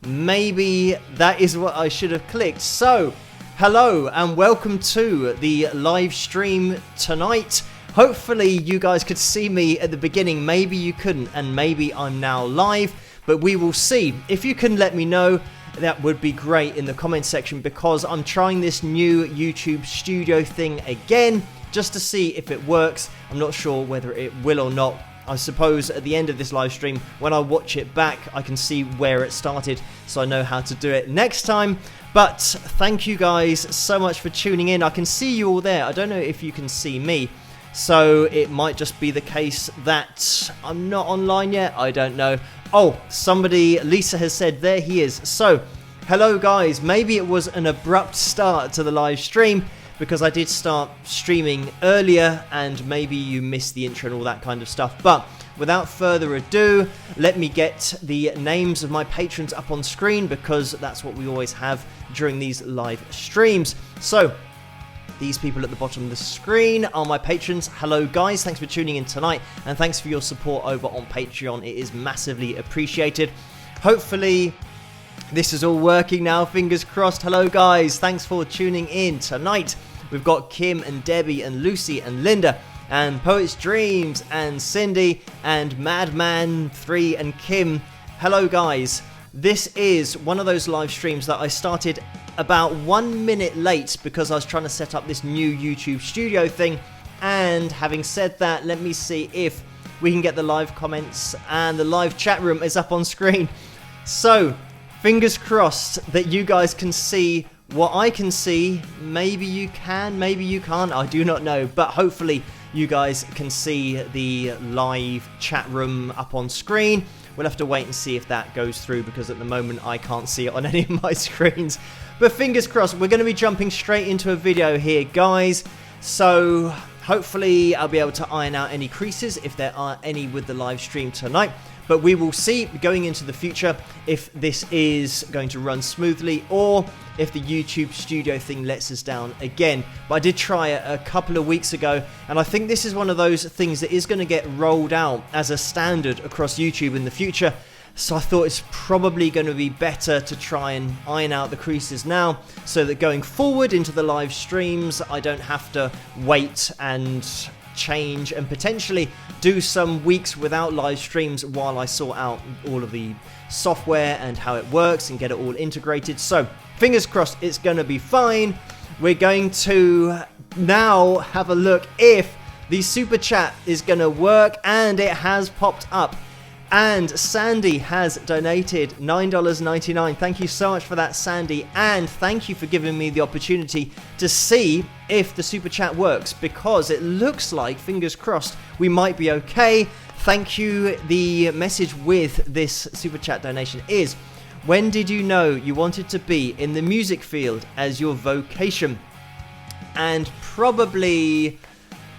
maybe that is what I should have clicked. So, hello and welcome to the live stream tonight. Hopefully you guys could see me at the beginning. Maybe you couldn't, and maybe I'm now live, but we will see. If you can let me know, that would be great in the comment section, because I'm trying this new YouTube studio thing again just to see if it works. I'm not sure whether it will or not. I suppose at the end of this live stream, when I watch it back, I can see where it started, so I know how to do it next time. But thank you guys so much for tuning in. I can see you all there. I don't know if you can see me, so it might just be the case that I'm not online yet. I don't know. Oh, somebody, Lisa has said there he is. So, hello guys. Maybe it was an abrupt start to the live stream, because I did start streaming earlier and maybe you missed the intro and all that kind of stuff. But without further ado, let me get the names of my patrons up on screen, because that's what we always have during these live streams. So, these people at the bottom of the screen are my patrons. Hello guys, thanks for tuning in tonight, and thanks for your support over on Patreon. It is massively appreciated. Hopefully this is all working now, fingers crossed. Hello guys, thanks for tuning in tonight. We've got Kim and Debbie and Lucy and Linda and Poet's Dreams and Cindy and Madman3 and Kim. Hello guys. This is one of those live streams that I started about 1 minute late because I was trying to set up this new YouTube studio thing. And having said that, let me see if we can get the live comments, and the live chat room is up on screen. So, fingers crossed that you guys can see what I can see. Maybe you can, maybe you can't, I do not know. But hopefully you guys can see the live chat room up on screen. We'll have to wait and see if that goes through, because at the moment I can't see it on any of my screens. But fingers crossed, we're going to be jumping straight into a video here, guys. So hopefully I'll be able to iron out any creases, if there are any, with the live stream tonight. But we will see going into the future if this is going to run smoothly, or if the YouTube studio thing lets us down again. But I did try it a couple of weeks ago, and I think this is one of those things that is going to get rolled out as a standard across YouTube in the future. So I thought it's probably going to be better to try and iron out the creases now, so that going forward into the live streams, I don't have to wait and change and potentially do some weeks without live streams while I sort out all of the software and how it works and get it all integrated. So fingers crossed it's going to be fine. We're going to now have a look if the super chat is going to work, and it has popped up. And Sandy has donated $9.99. Thank you so much for that, Sandy. And thank you for giving me the opportunity to see if the super chat works, because it looks like, fingers crossed, we might be okay. Thank you. The message with this super chat donation is: when did you know you wanted to be in the music field as your vocation? And probably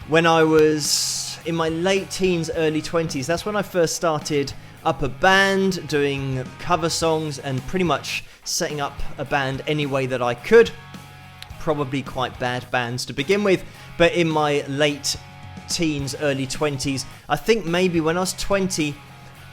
when I was in my late teens, early 20s. That's when I first started up a band, doing cover songs and pretty much setting up a band any way that I could. Probably quite bad bands to begin with, but in my late teens, early 20s, I think maybe when I was 20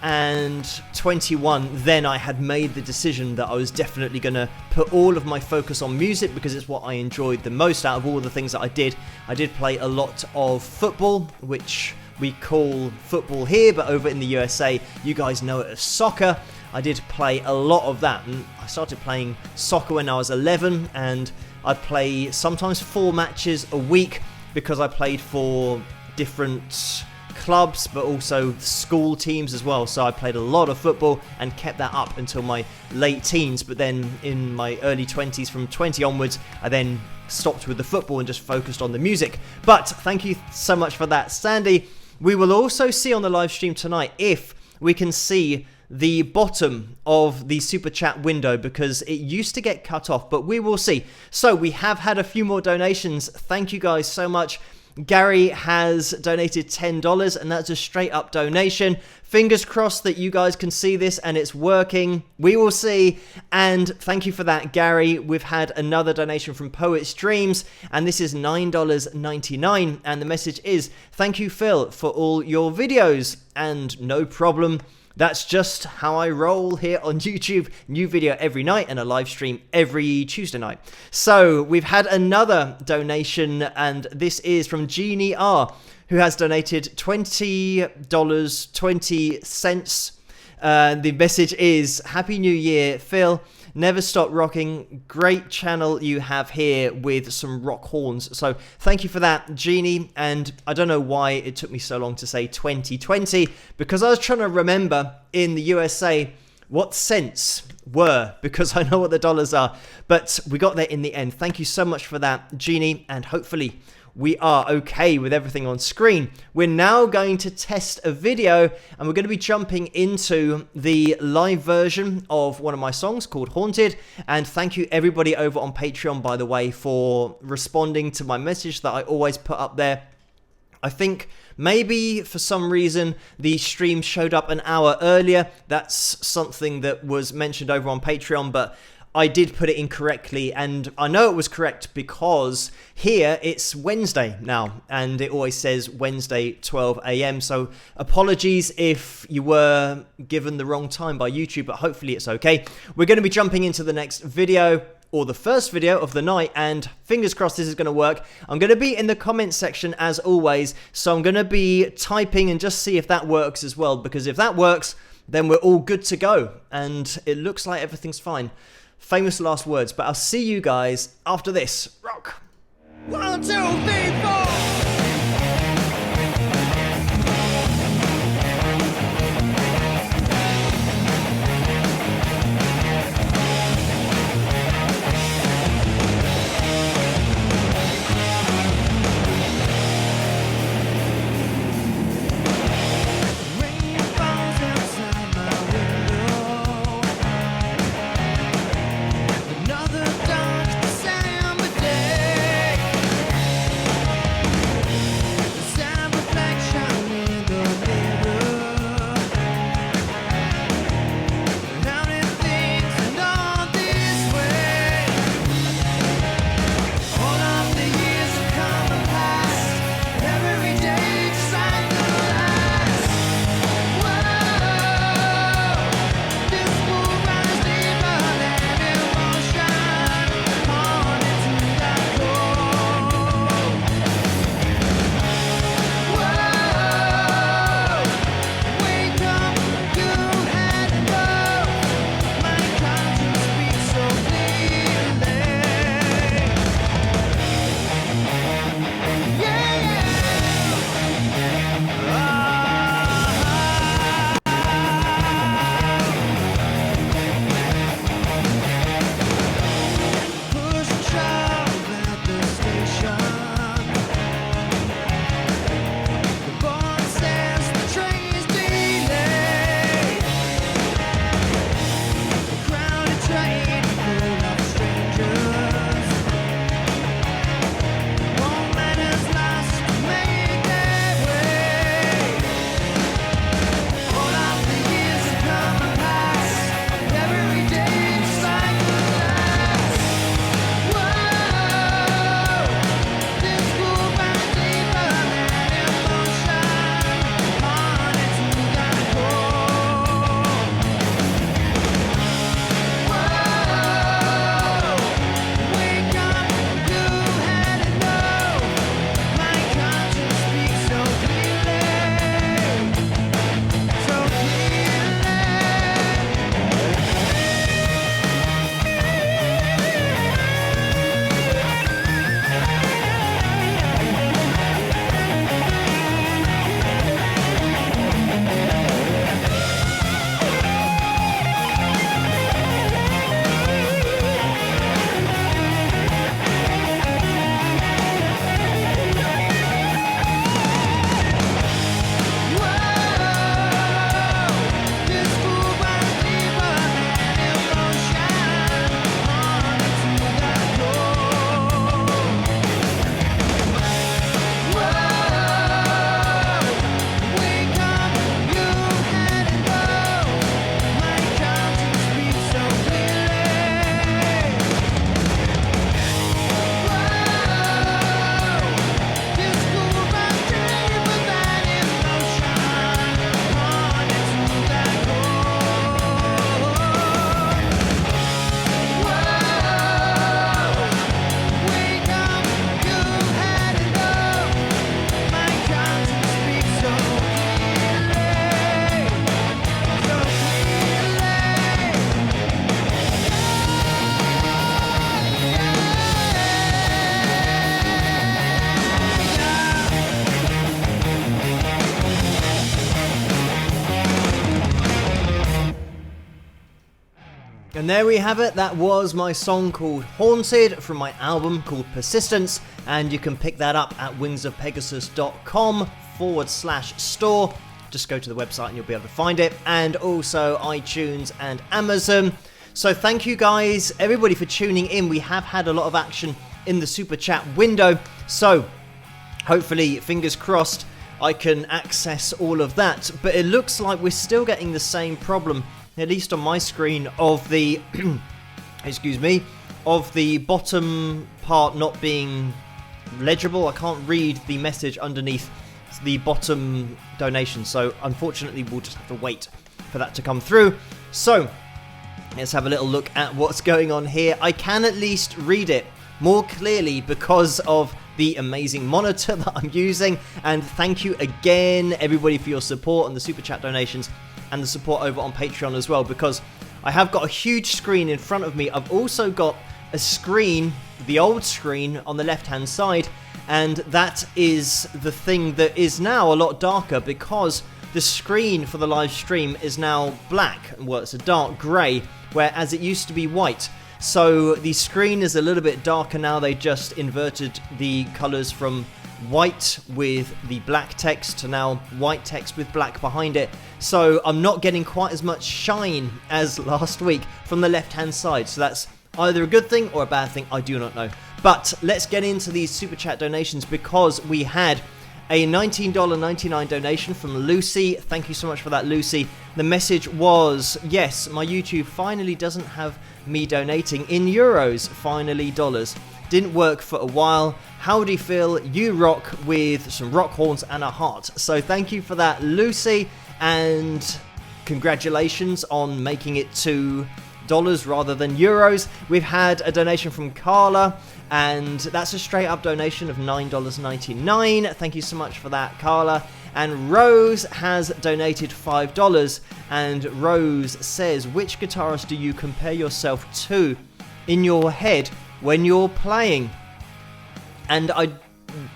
and 21, then I had made the decision that I was definitely going to put all of my focus on music, because it's what I enjoyed the most out of all the things that I did. I did play a lot of football, which we call football here, but over in the USA, you guys know it as soccer. I did play a lot of that, and I started playing soccer when I was 11, and I'd play sometimes 4 matches a week, because I played for different clubs, but also school teams as well. So I played a lot of football and kept that up until my late teens. But then in my early 20s, from 20 onwards, I then stopped with the football and just focused on the music. But thank you so much for that, Sandy. We will also see on the live stream tonight if we can see the bottom of the super chat window, because it used to get cut off, but we will see. So we have had a few more donations. Thank you guys so much. Gary has donated $10, and that's a straight up donation. Fingers crossed that you guys can see this and it's working. We will see. And thank you for that, Gary. We've had another donation from Poet's Dreams, and this is $9.99. And the message is, thank you, Phil, for all your videos. And no problem. That's just how I roll here on YouTube. New video every night and a live stream every Tuesday night. So we've had another donation, and this is from Jeannie R, who has donated $20.20. The message is, Happy New Year, Phil. Never stop rocking. Great channel you have here with some rock horns. So thank you for that, Jeannie. And I don't know why it took me so long to say 2020, because I was trying to remember in the USA what cents were, because I know what the dollars are. But we got there in the end. Thank you so much for that, Jeannie. And hopefully we are okay with everything on screen. We're now going to test a video, and we're going to be jumping into the live version of one of my songs called Haunted. And thank you everybody over on Patreon, by the way, for responding to my message that I always put up there. I think maybe for some reason the stream showed up an hour earlier. That's something that was mentioned over on Patreon, but I did put it incorrectly, and I know it was correct because here it's Wednesday now, and it always says Wednesday 12 a.m. So apologies if you were given the wrong time by YouTube, but hopefully it's okay. We're going to be jumping into the next video, or the first video of the night, and fingers crossed this is going to work. I'm going to be in the comments section as always, so I'm going to be typing and just see if that works as well, because if that works, then we're all good to go, and it looks like everything's fine. Famous last words, but I'll see you guys after this. Rock! 1, 2, 3, 4! And there we have it. That was my song called Haunted from my album called Persistence. And you can pick that up at wingsofpegasus.com/store. Just go to the website and you'll be able to find it. And also iTunes and Amazon. So thank you guys, everybody, for tuning in. We have had a lot of action in the super chat window. So hopefully, fingers crossed, I can access all of that. But it looks like we're still getting the same problem, at least on my screen, of the excuse me, of the bottom part not being legible. I can't read the message underneath the bottom donation, so unfortunately we'll just have to wait for that to come through. So let's have a little look at what's going on here. I can at least read it more clearly because of the amazing monitor that I'm using. And thank you again, everybody, for your support and the super chat donations and the support over on Patreon as well, because I have got a huge screen in front of me. I've also got a screen, the old screen, on the left hand side, and that is the thing that is now a lot darker because the screen for the live stream is now black. Well, it's a dark grey, whereas it used to be white. So the screen is a little bit darker now. They just inverted the colours from white with the black text to now white text with black behind it. So I'm not getting quite as much shine as last week from the left hand side. So that's either a good thing or a bad thing, I do not know. But let's get into these super chat donations, because we had a $19.99 donation from Lucy. Thank you so much for that, Lucy. The message was, yes, my YouTube finally doesn't have me donating in euros, finally dollars. Didn't work for a while. Howdy Phil, you rock, with some rock horns and a heart. So thank you for that, Lucy, and congratulations on making it to dollars rather than euros. We've had a donation from Carla, and that's a straight up donation of $9.99. Thank you so much for that, Carla. And Rose has donated $5, and Rose says, which guitarist do you compare yourself to in your head when you're playing? And I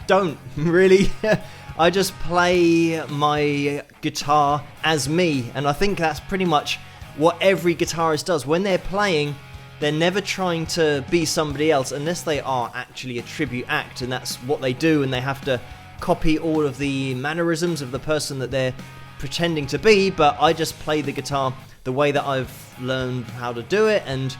don't really. I just play my guitar as me, and I think that's pretty much what every guitarist does. When they're playing, they're never trying to be somebody else unless they are actually a tribute act, and that's what they do, and they have to copy all of the mannerisms of the person that they're pretending to be. But I just play the guitar the way that I've learned how to do it, and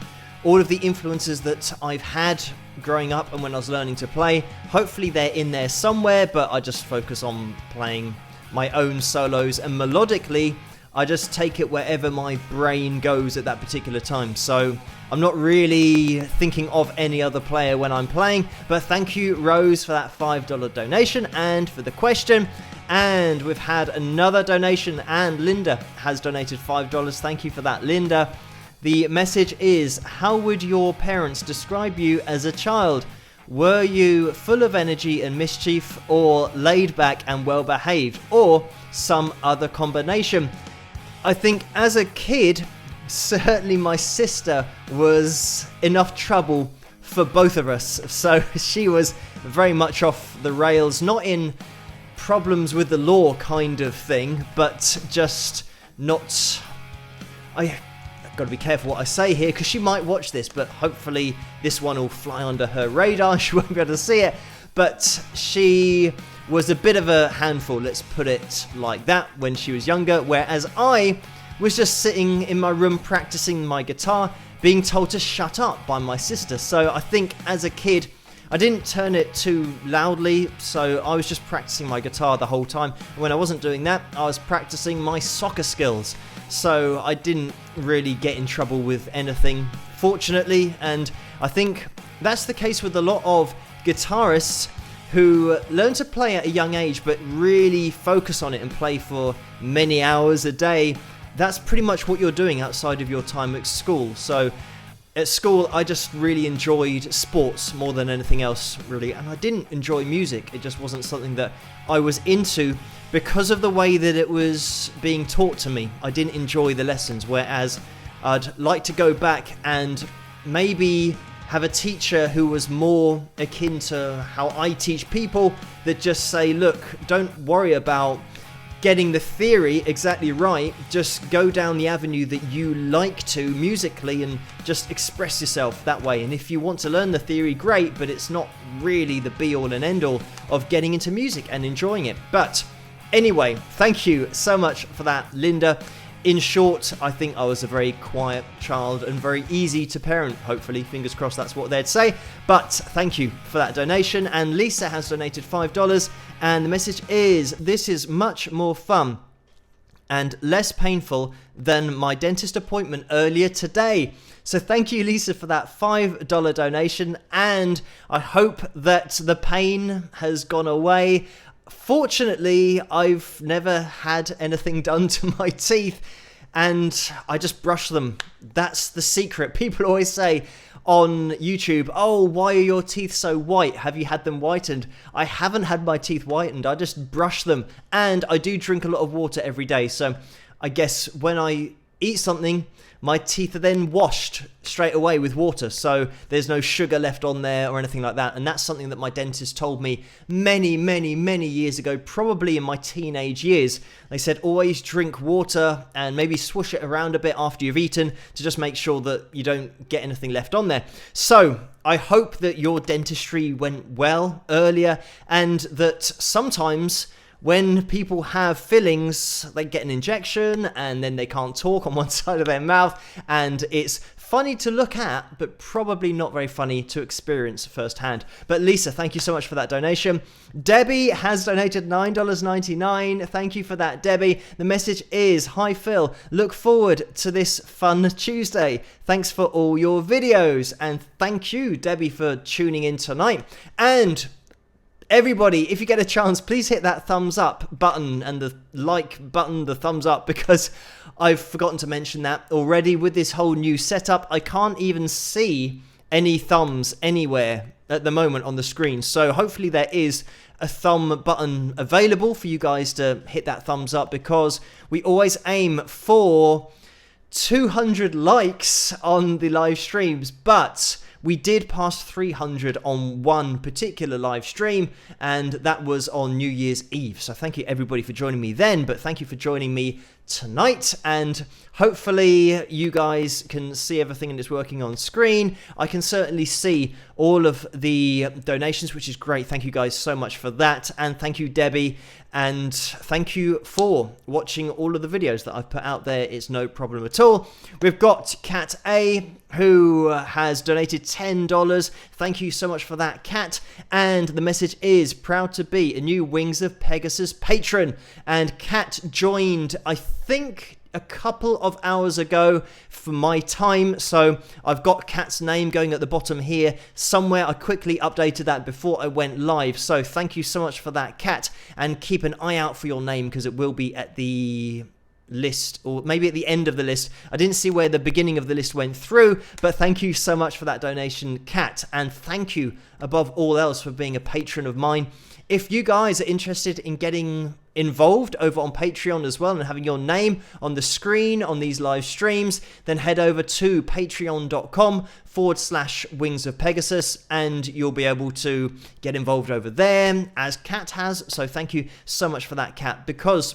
all of the influences that I've had growing up and when I was learning to play, hopefully they're in there somewhere, but I just focus on playing my own solos, and melodically I just take it wherever my brain goes at that particular time. So I'm not really thinking of any other player when I'm playing. But thank you, Rose, for that $5 donation and for the question. And we've had another donation, and Linda has donated $5. Thank you for that, Linda. The message is, how would your parents describe you as a child? Were you full of energy and mischief, or laid back and well behaved, or some other combination? I think as a kid, certainly my sister was enough trouble for both of us. So she was very much off the rails, not in problems with the law kind of thing, but just not... I've got to be careful what I say here, because she might watch this, but hopefully this one will fly under her radar. She won't be able to see it. But she was a bit of a handful, let's put it like that, when she was younger, whereas I was just sitting in my room practicing my guitar, being told to shut up by my sister. So I think as a kid, I didn't turn it too loudly, so I was just practicing my guitar the whole time. And when I wasn't doing that, I was practicing my soccer skills. So I didn't really get in trouble with anything, fortunately. And I think that's the case with a lot of guitarists who learn to play at a young age but really focus on it and play for many hours a day. That's pretty much what you're doing outside of your time at school. So at school, I just really enjoyed sports more than anything else, really, and I didn't enjoy music. It just wasn't something that I was into because of the way that it was being taught to me. I didn't enjoy the lessons, whereas I'd like to go back and maybe have a teacher who was more akin to how I teach people, that just say, look, don't worry about getting the theory exactly right. Just go down the avenue that you like to musically and just express yourself that way. And if you want to learn the theory, great, but it's not really the be-all and end-all of getting into music and enjoying it. But anyway, thank you so much for that, Linda. In short, I think I was a very quiet child and very easy to parent. Hopefully, fingers crossed, that's what they'd say. But thank you for that donation. And Lisa has donated $5. And the message is, this is much more fun and less painful than my dentist appointment earlier today. So thank you, Lisa, for that $5 donation. And I hope that the pain has gone away. Fortunately, I've never had anything done to my teeth, and I just brush them. That's the secret. People always say on YouTube, oh, why are your teeth so white? Have you had them whitened? I haven't had my teeth whitened. I just brush them, and I do drink a lot of water every day. So I guess when I eat something, my teeth are then washed straight away with water, so there's no sugar left on there or anything like that. And that's something that my dentist told me many, many, many years ago, probably in my teenage years. They said always drink water and maybe swoosh it around a bit after you've eaten to just make sure that you don't get anything left on there. So I hope that your dentistry went well earlier, and that sometimes when people have fillings, they get an injection and then they can't talk on one side of their mouth, and it's funny to look at, but probably not very funny to experience firsthand. But Lisa, thank you so much for that donation. Debbie has donated $9.99. Thank you for that, Debbie. The message is, hi Phil, look forward to this fun Tuesday. Thanks for all your videos. And thank you, Debbie, for tuning in tonight. And everybody, if you get a chance, please hit that thumbs up button and the like button, the thumbs up, because I've forgotten to mention that already. With this whole new setup, I can't even see any thumbs anywhere at the moment on the screen. So hopefully there is a thumb button available for you guys to hit that thumbs up, because we always aim for 200 likes on the live streams, but we did pass 300 on one particular live stream, and that was on New Year's Eve. So thank you everybody for joining me then, but thank you for joining me tonight, and hopefully you guys can see everything and it's working on screen. I can certainly see all of the donations, which is great. Thank you guys so much for that, and thank you, Debbie, and thank you for watching all of the videos that I've put out there. It's no problem at all. We've got Cat A, who has donated $10. Thank you so much for that, Cat. And the message is, proud to be a new Wings of Pegasus patron. And Cat joined, I think, a couple of hours ago for my time, so I've got Kat's name going at the bottom here somewhere. I quickly updated that before I went live, so thank you so much for that, Kat, and keep an eye out for your name, because it will be at the list, or maybe at the end of the list. I didn't see where the beginning of the list went through, but thank you so much for that donation, Kat, and thank you above all else for being a patron of mine. If you guys are interested in getting involved over on Patreon as well and having your name on the screen on these live streams, then head over to patreon.com/Wings of Pegasus, and you'll be able to get involved over there, as Kat has. So thank you so much for that, Kat, because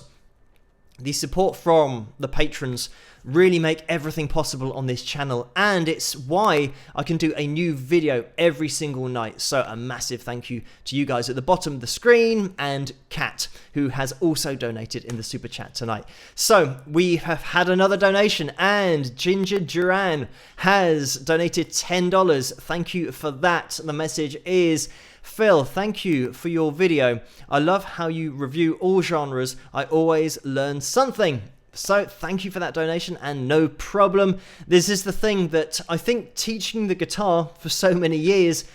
the support from the patrons really make everything possible on this channel, and it's why I can do a new video every single night. So a massive thank you to you guys at the bottom of the screen, and Kat, who has also donated in the super chat tonight. So we have had another donation, and Ginger Duran has donated $10. Thank you for that. The message is, Phil, thank you for your video. I love how you review all genres. I always learn something. So thank you for that donation, and no problem. This is the thing that I think, teaching the guitar for so many years,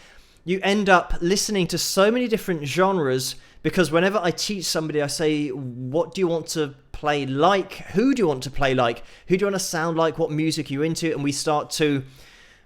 you end up listening to so many different genres, because whenever I teach somebody, I say, what do you want to play like? Who do you want to play like? Who do you want to sound like? What music are you into? And we start to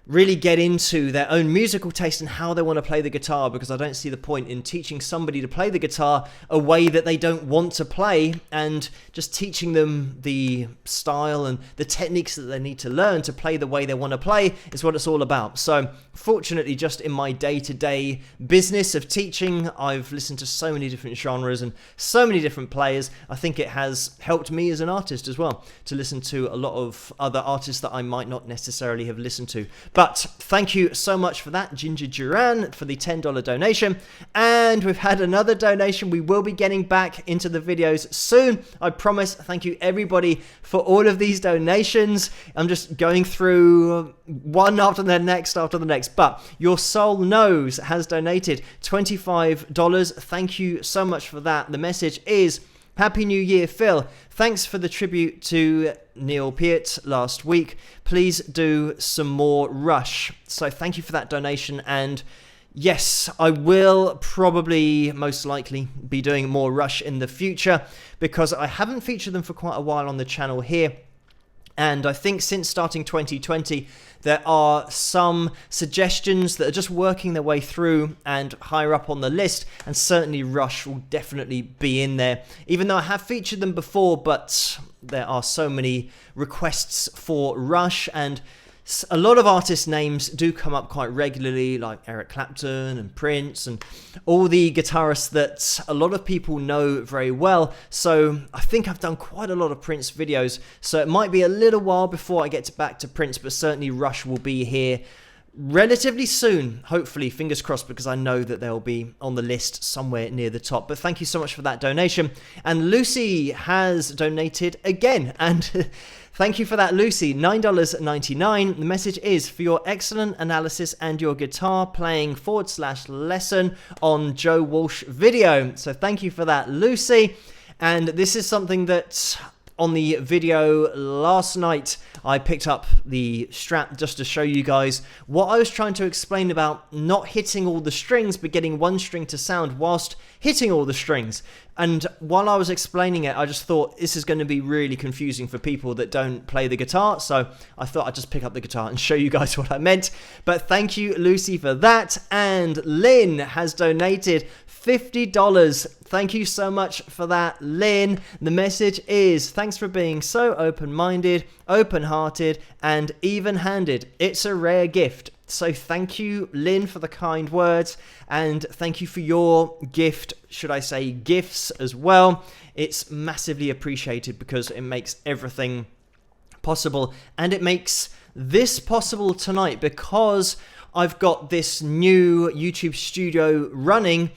really get into their own musical taste and how they want to play the guitar, because I don't see the point in teaching somebody to play the guitar a way that they don't want to play, and just teaching them the style and the techniques that they need to learn to play the way they want to play is what it's all about. So fortunately, just in my day-to-day business of teaching, I've listened to so many different genres and so many different players. I think it has helped me as an artist as well to listen to a lot of other artists that I might not necessarily have listened to. But thank you so much for that, Ginger Duran, for the $10 donation. And we've had another donation. We will be getting back into the videos soon, I promise. Thank you everybody for all of these donations. I'm just going through one after the next. But Your Soul Knows has donated $25. Thank you so much for that. The message is, Happy New Year, Phil. Thanks for the tribute to Neil Peart last week. Please do some more Rush. So thank you for that donation. And yes, I will probably most likely be doing more Rush in the future, because I haven't featured them for quite a while on the channel here. And I think since starting 2020, there are some suggestions that are just working their way through and higher up on the list, and certainly Rush will definitely be in there. Even though I have featured them before, but there are so many requests for Rush, and a lot of artist names do come up quite regularly, like Eric Clapton and Prince and all the guitarists that a lot of people know very well. So I think I've done quite a lot of Prince videos, so it might be a little while before I get back to Prince, but certainly Rush will be here relatively soon, hopefully, fingers crossed, because I know that they'll be on the list somewhere near the top. But thank you so much for that donation. And Lucy has donated again, and thank you for that, Lucy. $9.99. The message is, for your excellent analysis and your guitar playing /lesson on Joe Walsh video. So thank you for that, Lucy. And this is something that on the video last night, I picked up the strap just to show you guys what I was trying to explain about not hitting all the strings, but getting one string to sound whilst hitting all the strings. And while I was explaining it, I just thought this is going to be really confusing for people that don't play the guitar. So I thought I'd just pick up the guitar and show you guys what I meant. But thank you, Lucy, for that. And Lynn has donated $50. Thank you so much for that, Lynn. The message is, thanks for being so open-minded, open-hearted, and even-handed. It's a rare gift. So thank you, Lynn, for the kind words, and thank you for your gift, should I say gifts as well. It's massively appreciated because it makes everything possible, and it makes this possible tonight because I've got this new YouTube studio running.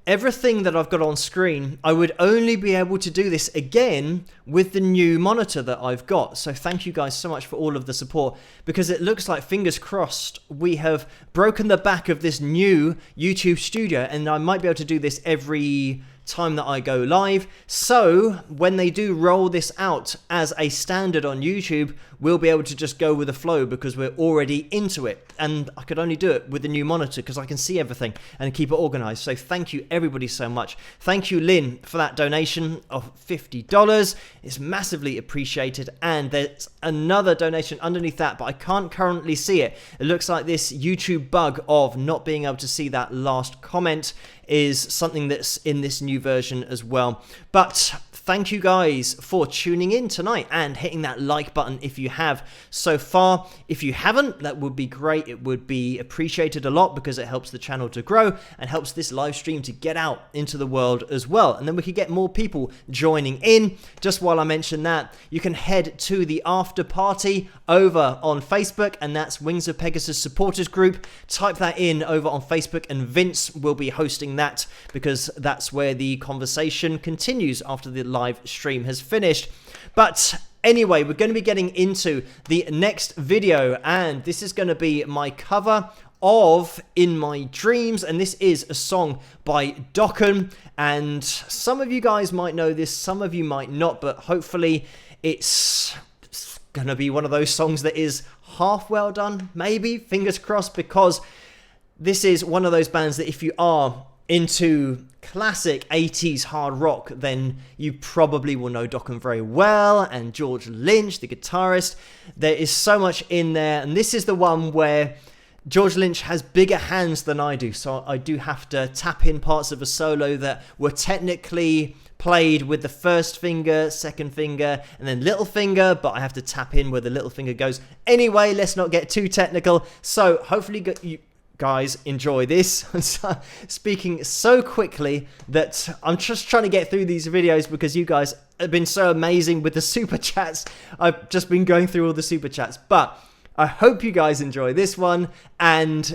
Everything that I've got on screen, I would only be able to do this again with the new monitor that I've got. So thank you guys so much for all of the support, because it looks like, fingers crossed, we have broken the back of this new YouTube studio, and I might be able to do this every time that I go live. So when they do roll this out as a standard on YouTube, we'll be able to just go with the flow because we're already into it. And I could only do it with the new monitor because I can see everything and keep it organized. So thank you everybody so much. Thank you, Lynn, for that donation of $50. It's massively appreciated. And there's another donation underneath that, but I can't currently see it. It looks like this YouTube bug of not being able to see that last comment is something that's in this new version as well. But thank you guys for tuning in tonight and hitting that like button if you have so far. If you haven't, that would be great. It would be appreciated a lot because it helps the channel to grow and helps this live stream to get out into the world as well. And then we could get more people joining in. Just while I mention that, you can head to the after party over on Facebook, and that's Wings of Pegasus supporters group. Type that in over on Facebook and Vince will be hosting that because that's where the conversation continues after the live stream has finished. But anyway, we're going to be getting into the next video, and this is going to be my cover of In My Dreams, and this is a song by Dokken, and some of you guys might know this, some of you might not, but hopefully it's going to be one of those songs that is half well done, maybe, fingers crossed, because this is one of those bands that if you are into classic 80s hard rock, then you probably will know Dokken very well, and George Lynch, the guitarist. There is so much in there, and this is the one where George Lynch has bigger hands than I do, so I do have to tap in parts of a solo that were technically played with the first finger, second finger, and then little finger, but I have to tap in where the little finger goes. Anyway, let's not get too technical. So hopefully you guys enjoy this. Speaking so quickly that I'm just trying to get through these videos because you guys have been so amazing with the super chats. I've just been going through all the super chats, but I hope you guys enjoy this one, and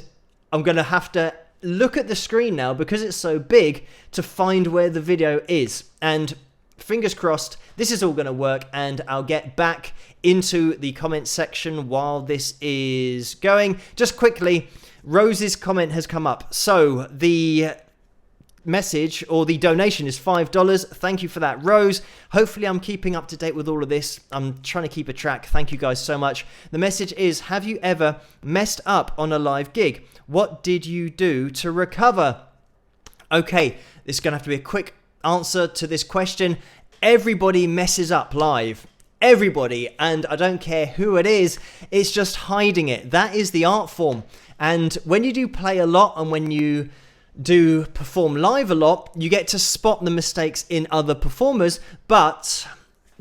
I'm going to have to look at the screen now because it's so big to find where the video is. And fingers crossed, this is all going to work, and I'll get back into the comment section while this is going. Just quickly, Rose's comment has come up. So the message or the donation is $5. Thank you for that, Rose. Hopefully I'm keeping up to date with all of this. I'm trying to keep a track. Thank you guys so much. The message is, have you ever messed up on a live gig? What did you do to recover? Okay, this is going to have to be a quick answer to this question. Everybody messes up live. Everybody, and I don't care who it is, it's just hiding it. That is the art form. And when you do play a lot and when you do perform live a lot, you get to spot the mistakes in other performers, but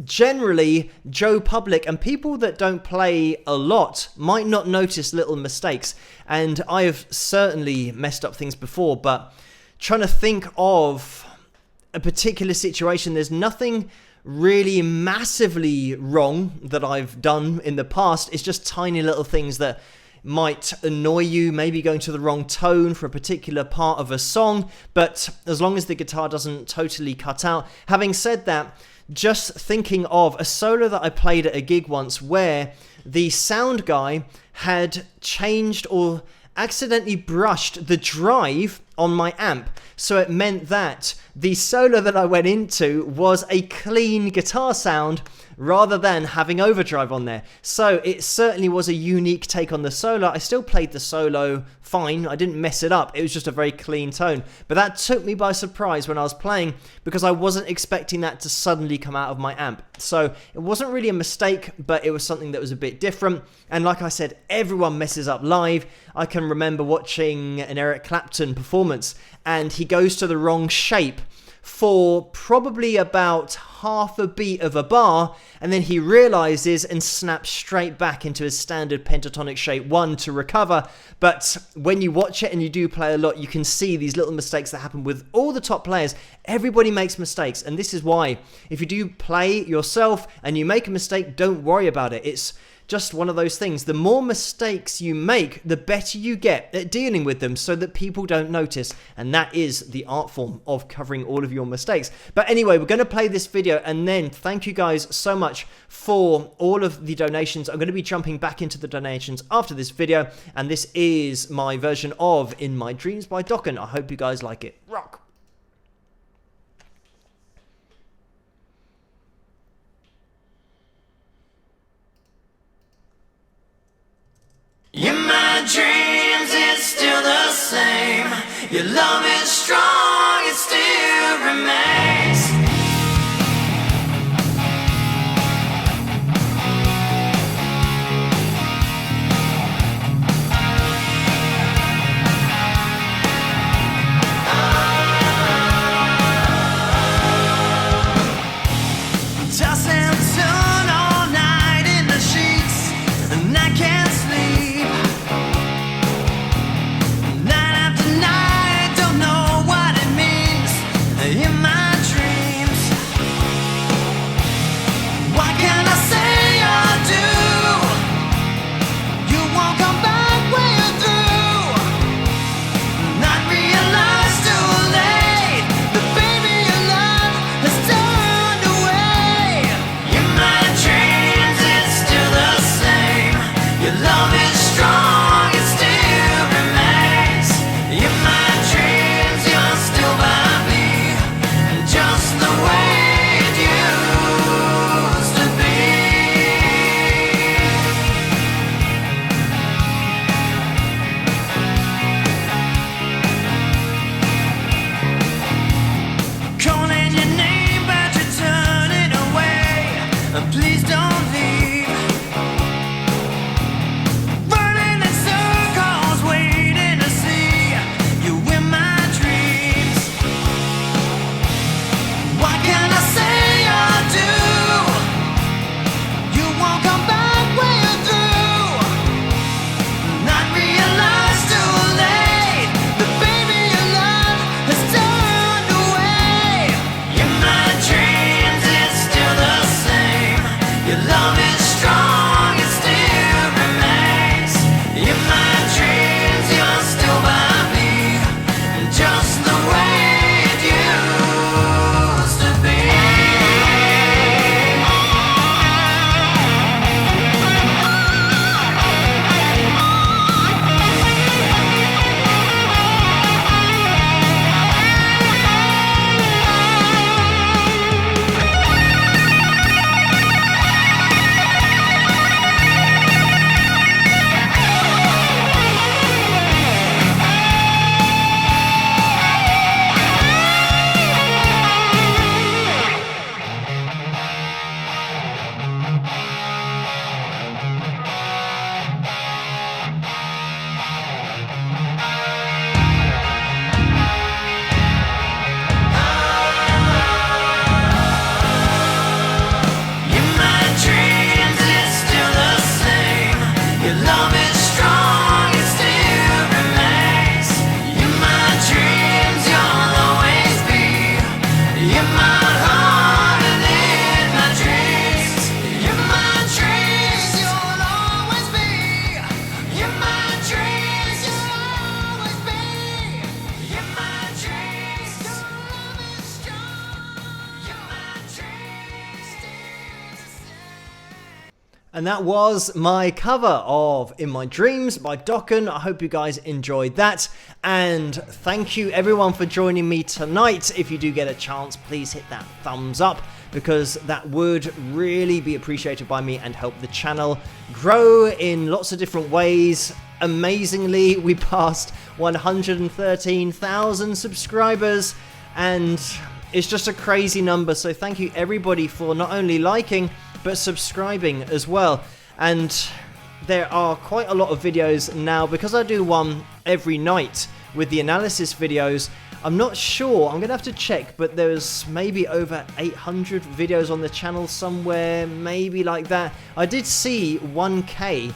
generally Joe Public and people that don't play a lot might not notice little mistakes. And I have certainly messed up things before, but trying to think of a particular situation, there's nothing really massively wrong that I've done in the past. It's just tiny little things that might annoy you, maybe going to the wrong tone for a particular part of a song, but as long as the guitar doesn't totally cut out. Having said that, just thinking of a solo that I played at a gig once where the sound guy had changed or accidentally brushed the drive on my amp, so it meant that the solo that I went into was a clean guitar sound rather than having overdrive on there. So it certainly was a unique take on the solo. I still played the solo fine, I didn't mess it up, it was just a very clean tone. But that took me by surprise when I was playing because I wasn't expecting that to suddenly come out of my amp. So it wasn't really a mistake, but it was something that was a bit different. And like I said, everyone messes up live. I can remember watching an Eric Clapton performance and he goes to the wrong shape for probably about half a beat of a bar, and then he realizes and snaps straight back into his standard pentatonic shape 1 to recover. But when you watch it and you do play a lot, you can see these little mistakes that happen with all the top players. Everybody makes mistakes, and this is why if you do play yourself and you make a mistake, don't worry about it. It's just one of those things. The more mistakes you make, the better you get at dealing with them so that people don't notice. And that is the art form of covering all of your mistakes. But anyway, we're going to play this video, and then thank you guys so much for all of the donations. I'm going to be jumping back into the donations after this video, and this is my version of In My Dreams by Dokken. I hope you guys like it. Rock! In my dreams it's still the same. Your love is strong, it still remains. Toss and turn all night in the sheets, and I can't sleep. Night after night, don't know what it means. In my And that was my cover of In My Dreams by Dokken. I hope you guys enjoyed that. And thank you everyone for joining me tonight. If you do get a chance, please hit that thumbs up, because that would really be appreciated by me and help the channel grow in lots of different ways. Amazingly, we passed 113,000 subscribers, and it's just a crazy number. So thank you everybody for not only liking but subscribing as well. And there are quite a lot of videos now, because I do one every night with the analysis videos. I'm not sure, I'm gonna have to check, but there's maybe over 800 videos on the channel somewhere, maybe like that. I did see 1K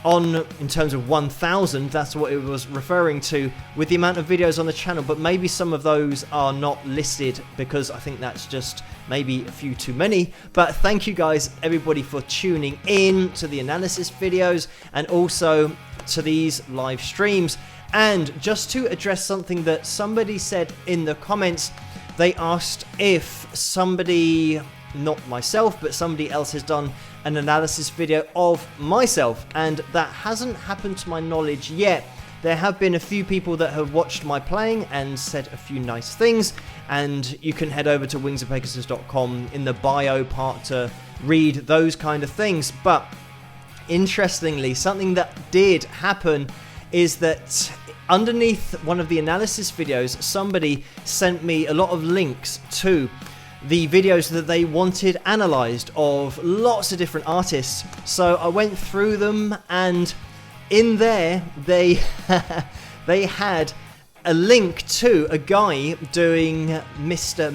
in terms of 1,000, that's what it was referring to with the amount of videos on the channel, but maybe some of those are not listed because I think that's just maybe a few too many. But thank you guys everybody for tuning in to the analysis videos and also to these live streams. And just to address something that somebody said in the comments, they asked if somebody, not myself, but somebody else has done an analysis video of myself, and that hasn't happened to my knowledge yet. There have been a few people that have watched my playing and said a few nice things, and you can head over to wingsofpegasus.com in the bio part to read those kind of things. But interestingly, something that did happen is that underneath one of the analysis videos, somebody sent me a lot of links to the videos that they wanted analysed of lots of different artists. So I went through them, and in there they they had a link to a guy doing Mr.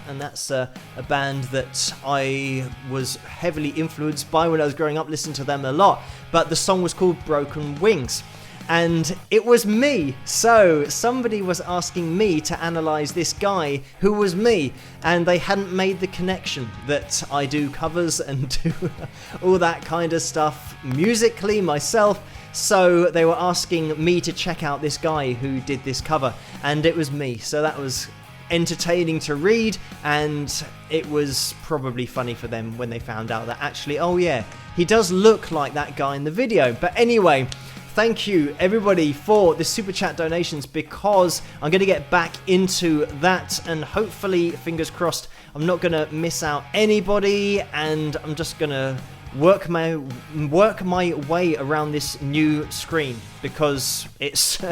and that's a band that I was heavily influenced by when I was growing up, listening to them a lot. But the song was called Broken Wings, and it was me. So somebody was asking me to analyse this guy who was me, and they hadn't made the connection that I do covers and do all that kind of stuff musically myself. So they were asking me to check out this guy who did this cover, and it was me. So that was entertaining to read, and it was probably funny for them when they found out that actually, oh yeah, he does look like that guy in the video. But anyway, thank you everybody for the super chat donations, because I'm going to get back into that, and hopefully, fingers crossed, I'm not going to miss out anybody, and I'm just going to work my way around this new screen, because it's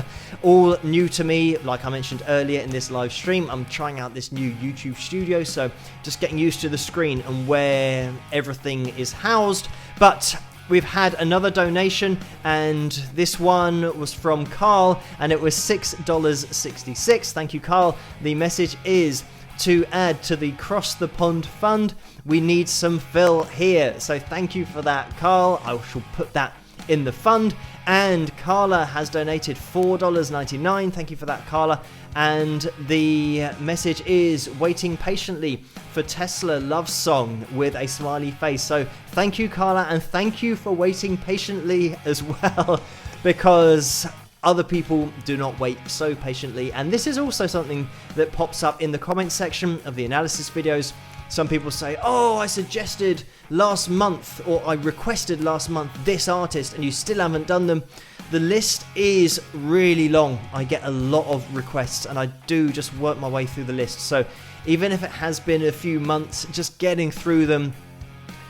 all new to me. Like I mentioned earlier in this live stream, I'm trying out this new YouTube studio, so just getting used to the screen and where everything is housed. But we've had another donation, and this one was from Carl, and it was $6.66. Thank you, Carl. The message is to add to the Cross the Pond Fund. We need some fill here. So thank you for that, Carl. I shall put that in the fund. And Carla has donated $4.99. Thank you for that, Carla. And the message is waiting patiently for Tesla Love Song with a smiley face. So thank you, Carla, and thank you for waiting patiently as well, because other people do not wait so patiently. And this is also something that pops up in the comment section of the analysis videos. Some people say, oh, I suggested last month, or I requested last month this artist, and you still haven't done them. The list is really long. I get a lot of requests, and I do just work my way through the list. So even if it has been a few months, just getting through them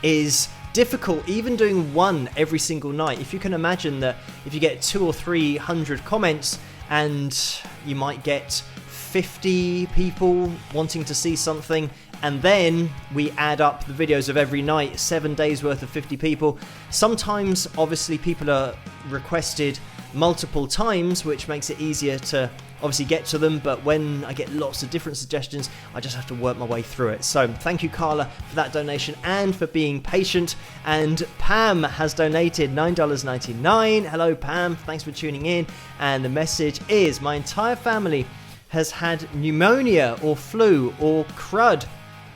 is difficult. Even doing one every single night. If you can imagine that if you get 200 or 300 comments, and you might get 50 people wanting to see something, and then we add up the videos of every night, 7 days worth of 50 people. Sometimes, obviously, people are requested multiple times, which makes it easier to obviously get to them. But when I get lots of different suggestions, I just have to work my way through it. So thank you, Carla, for that donation and for being patient. And Pam has donated $9.99. Hello, Pam. Thanks for tuning in. And the message is, my entire family has had pneumonia or flu or crud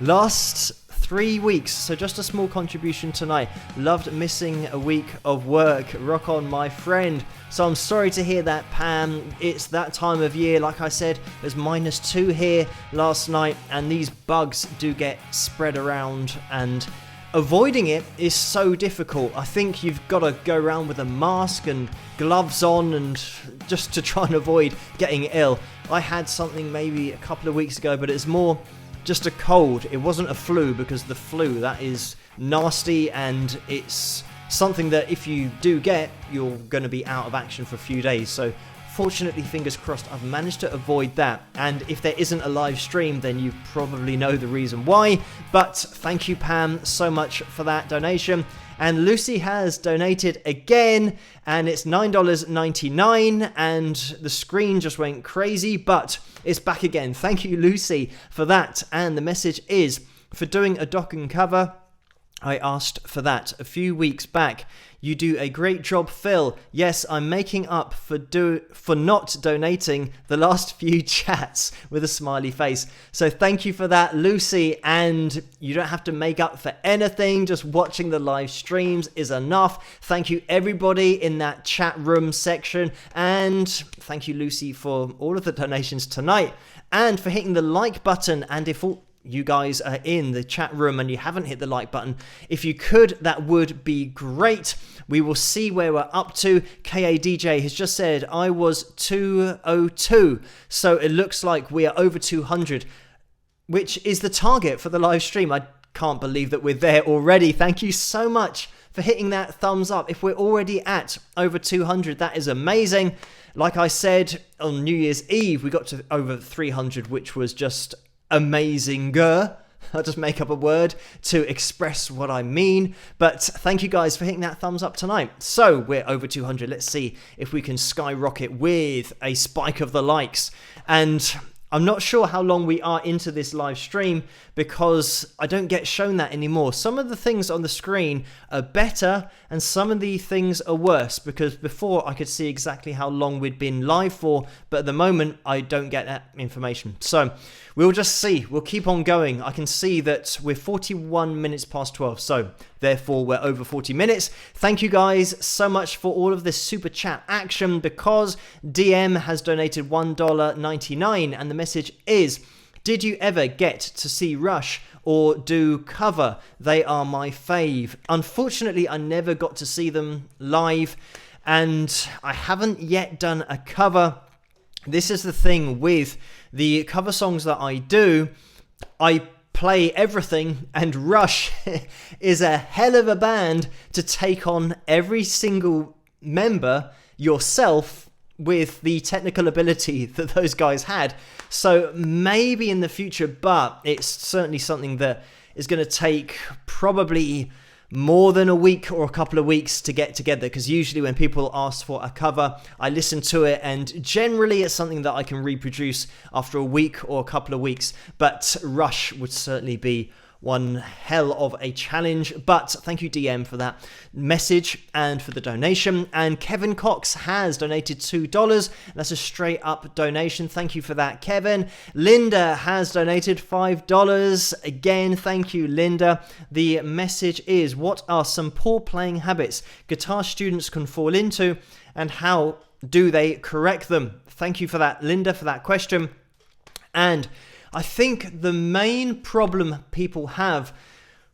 last 3 weeks, so just a small contribution tonight. Loved missing a week of work. Rock on, my friend. So I'm sorry to hear that, Pam. It's that time of year. Like I said, it was -2 here last night, and these bugs do get spread around, and avoiding it is so difficult. I think you've got to go around with a mask and gloves on, and just to try and avoid getting ill. I had something maybe a couple of weeks ago, but it's more just a cold. It wasn't a flu, because the flu, that is nasty, and it's something that if you do get, you're going to be out of action for a few days. So fortunately, fingers crossed, I've managed to avoid that. And if there isn't a live stream, then you probably know the reason why. But thank you, Pam, so much for that donation. And Lucy has donated again, and it's $9.99, and the screen just went crazy, but it's back again. Thank you, Lucy, for that. And the message is, for doing a doc and cover, I asked for that a few weeks back. You do a great job, Phil. Yes, I'm making up for not donating the last few chats, with a smiley face. So thank you for that, Lucy. And you don't have to make up for anything. Just watching the live streams is enough. Thank you, everybody in that chat room section. And thank you, Lucy, for all of the donations tonight, and for hitting the like button. And if you guys are in the chat room and you haven't hit the like button, if you could, that would be great. We will see where we're up to. KADJ has just said I was 202, so it looks like we are over 200, which is the target for the live stream. I can't believe that we're there already. Thank you so much for hitting that thumbs up. If we're already at over 200, that is amazing. Like I said, on New Year's Eve, we got to over 300, which was just amazing. I'll just make up a word to express what I mean. But thank you guys for hitting that thumbs up tonight. So we're over 200. Let's see if we can skyrocket with a spike of the likes. And I'm not sure how long we are into this live stream, because I don't get shown that anymore. Some of the things on the screen are better, and some of the things are worse, because before I could see exactly how long we'd been live for, but at the moment I don't get that information. So we'll just see. We'll keep on going. I can see that we're 41 minutes past 12, so therefore we're over 40 minutes. Thank you guys so much for all of this super chat action, because DM has donated $1.99, and the message is, did you ever get to see Rush or do cover? They are my fave. Unfortunately, I never got to see them live, and I haven't yet done a cover. This is the thing with the cover songs that I do. I play everything, and Rush is a hell of a band to take on every single member yourself, with the technical ability that those guys had. So maybe in the future, but it's certainly something that is going to take probably more than a week or a couple of weeks to get together, because usually when people ask for a cover, I listen to it, and generally it's something that I can reproduce after a week or a couple of weeks. But Rush would certainly be one hell of a challenge. But thank you, DM, for that message and for the donation. And Kevin Cox has donated $2. That's a straight up donation. Thank you for that, Kevin. Linda has donated $5. Again, thank you, Linda. The message is, what are some poor playing habits guitar students can fall into, and how do they correct them? Thank you for that, Linda, for that question. And I think the main problem people have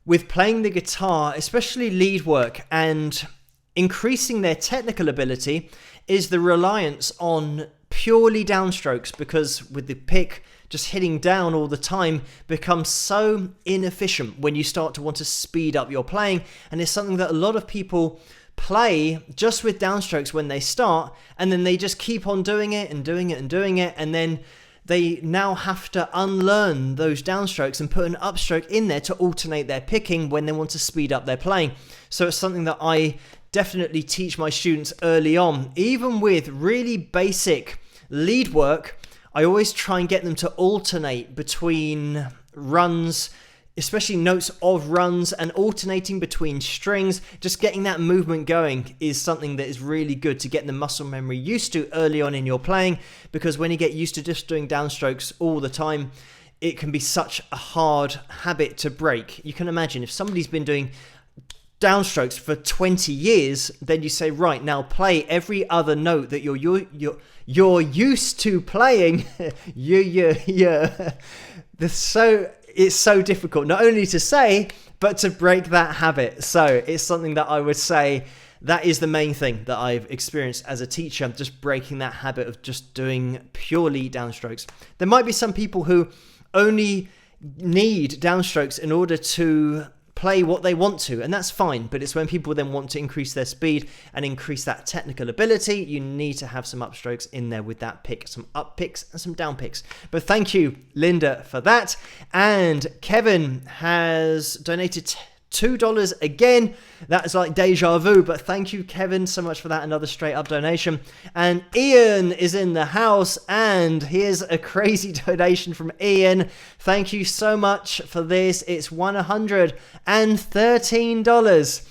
with playing the guitar, especially lead work, and increasing their technical ability, is the reliance on purely downstrokes, because with the pick just hitting down all the time becomes so inefficient when you start to want to speed up your playing. And it's something that a lot of people play just with downstrokes when they start, and then they just keep on doing it and doing it and doing it, and then they now have to unlearn those downstrokes and put an upstroke in there to alternate their picking when they want to speed up their playing. So it's something that I definitely teach my students early on. Even with really basic lead work, I always try and get them to alternate between runs, especially notes of runs, and alternating between strings. Just getting that movement going is something that is really good to get the muscle memory used to early on in your playing, because when you get used to just doing downstrokes all the time, it can be such a hard habit to break. You can imagine if somebody's been doing downstrokes for 20 years, then you say, right, now play every other note that you're used to playing. Yeah. So it's so difficult not only to say, but to break that habit. So it's something that I would say that is the main thing that I've experienced as a teacher, just breaking that habit of just doing purely downstrokes. There might be some people who only need downstrokes in order to play what they want to, and that's fine, but it's when people then want to increase their speed and increase that technical ability, you need to have some upstrokes in there with that pick, some up picks and some down picks. But thank you, Linda, for that. And Kevin has donated $2 again. That's like deja vu, but thank you, Kevin, so much for that. Another straight up donation. And Ian is in the house, and here's a crazy donation from Ian. Thank you so much for this. It's $113.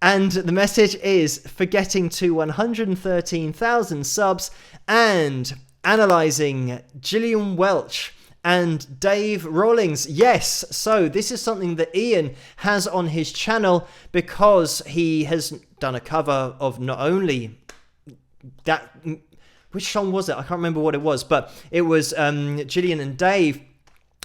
And the message is for getting to 113,000 subs and analyzing Gillian Welch and Dave Rawlings. Yes, so this is something that Ian has on his channel because he has done a cover of not only that, which song was it? I can't remember what it was, but it was Gillian and Dave,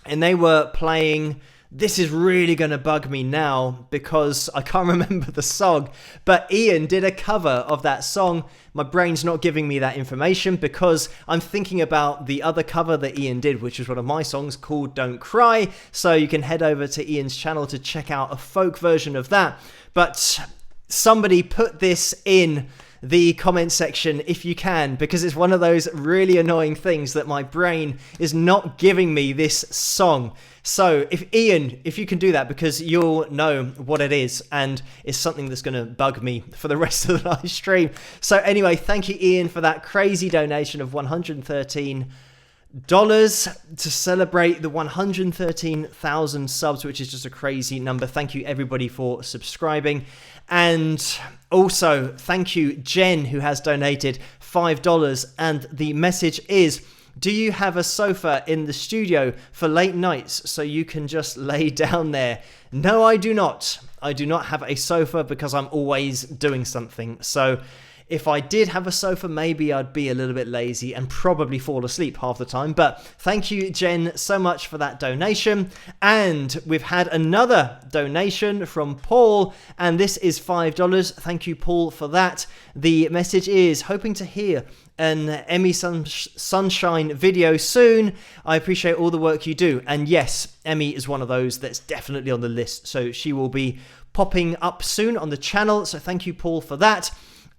and they were playing This Is Really Gonna Bug Me Now, because I can't remember the song, but Ian did a cover of that song. My brain's not giving me that information because I'm thinking about the other cover that Ian did, which is one of my songs called Don't Cry. So you can head over to Ian's channel to check out a folk version of that. But somebody put this in the comment section if you can, because it's one of those really annoying things that my brain is not giving me this song. So if Ian, if you can do that, because you'll know what it is and it's something that's going to bug me for the rest of the live stream. So anyway, thank you, Ian, for that crazy donation of $113 to celebrate the 113,000 subs, which is just a crazy number. Thank you, everybody, for subscribing. And also thank you, Jen, who has donated $5. And the message is, do you have a sofa in the studio for late nights so you can just lay down there? No, I do not. I do not have a sofa because I'm always doing something. So if I did have a sofa, maybe I'd be a little bit lazy and probably fall asleep half the time. But thank you, Jen, so much for that donation. And we've had another donation from Paul, and this is $5. Thank you, Paul, for that. The message is, hoping to hear an Emmy Sunshine video soon. I appreciate all the work you do. And yes, Emmy is one of those that's definitely on the list. So she will be popping up soon on the channel. So thank you, Paul, for that.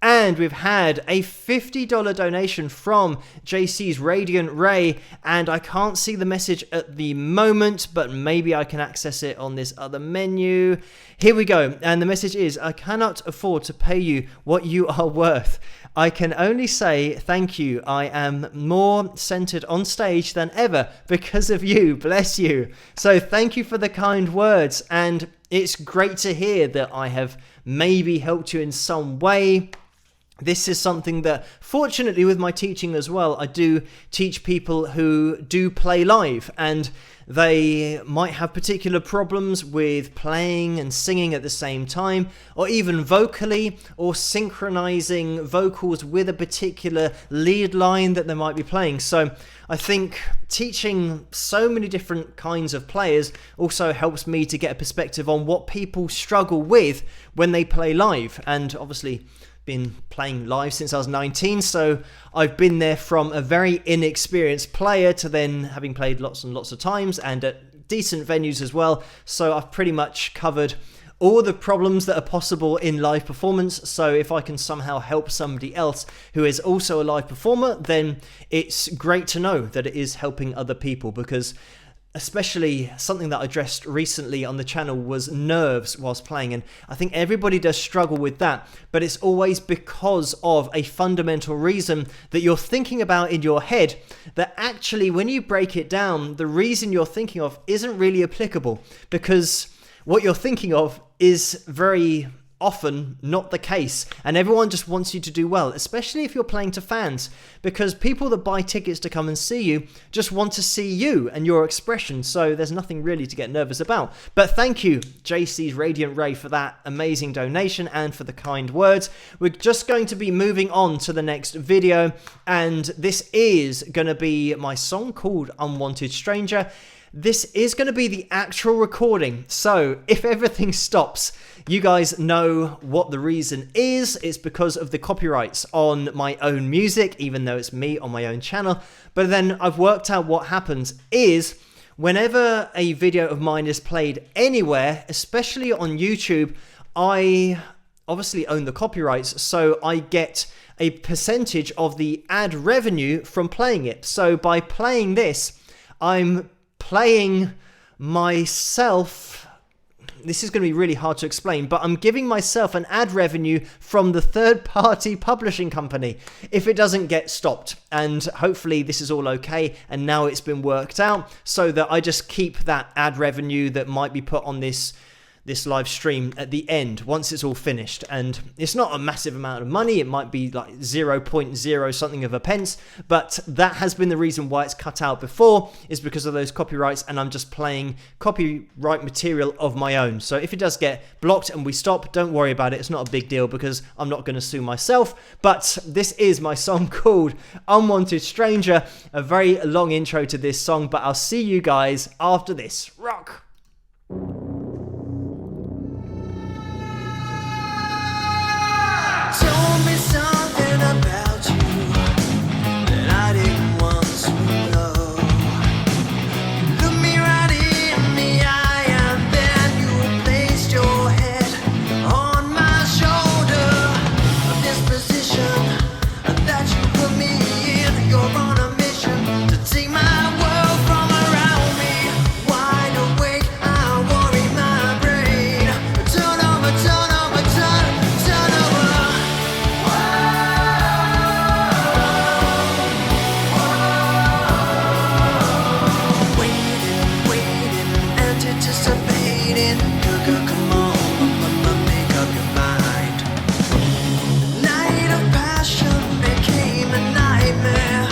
And we've had a $50 donation from JC's Radiant Ray, and I can't see the message at the moment, but maybe I can access it on this other menu. Here we go. And the message is, I cannot afford to pay you what you are worth. I can only say thank you. I am more centered on stage than ever because of you. Bless you. So thank you for the kind words. And it's great to hear that I have maybe helped you in some way. This is something that, fortunately, with my teaching as well, I do teach people who do play live, and they might have particular problems with playing and singing at the same time, or even vocally, or synchronizing vocals with a particular lead line that they might be playing. So I think teaching so many different kinds of players also helps me to get a perspective on what people struggle with when they play live. And obviously, been playing live since I was 19, so I've been there from a very inexperienced player to then having played lots and lots of times and at decent venues as well. So I've pretty much covered all the problems that are possible in live performance. So if I can somehow help somebody else who is also a live performer, then it's great to know that it is helping other people, because especially something that I addressed recently on the channel was nerves whilst playing, and I think everybody does struggle with that, but it's always because of a fundamental reason that you're thinking about in your head that actually, when you break it down, the reason you're thinking of isn't really applicable, because what you're thinking of is very often not the case, and everyone just wants you to do well, especially if you're playing to fans, because people that buy tickets to come and see you just want to see you and your expression. So there's nothing really to get nervous about. But thank you, JC's Radiant Ray, for that amazing donation and for the kind words. We're just going to be moving on to the next video, and this is going to be my song called Unwanted Stranger. this is going to be the actual recording. So if everything stops, you guys know what the reason is. It's because of the copyrights on my own music, even though it's me on my own channel. But then I've worked out what happens is whenever a video of mine is played anywhere, especially on YouTube, I obviously own the copyrights, so I get a percentage of the ad revenue from playing it. So by playing this, I'm playing myself. This is going to be really hard to explain, but I'm giving myself an ad revenue from the third-party publishing company if it doesn't get stopped. And hopefully this is all okay, and now it's been worked out so that I just keep that ad revenue that might be put on this live stream at the end once it's all finished. And it's not a massive amount of money, it might be like 0.0 something of a pence, but that has been the reason why it's cut out before, is because of those copyrights, and I'm just playing copyright material of my own. So if it does get blocked and we stop, don't worry about it, it's not a big deal because I'm not going to sue myself. But this is my song called Unwanted Stranger, a very long intro to this song, but I'll see you guys after this. Rock! Told me something about you that I didn't want to know. You looked me right in the eye and then you placed your head on my shoulder. This position that you put me in, you're on a mission to take my world from around me. Wide awake, I worry my brain. Turn over, turn over, turn over. Anticipating, girl, come on, make up your mind. The night of passion became a nightmare.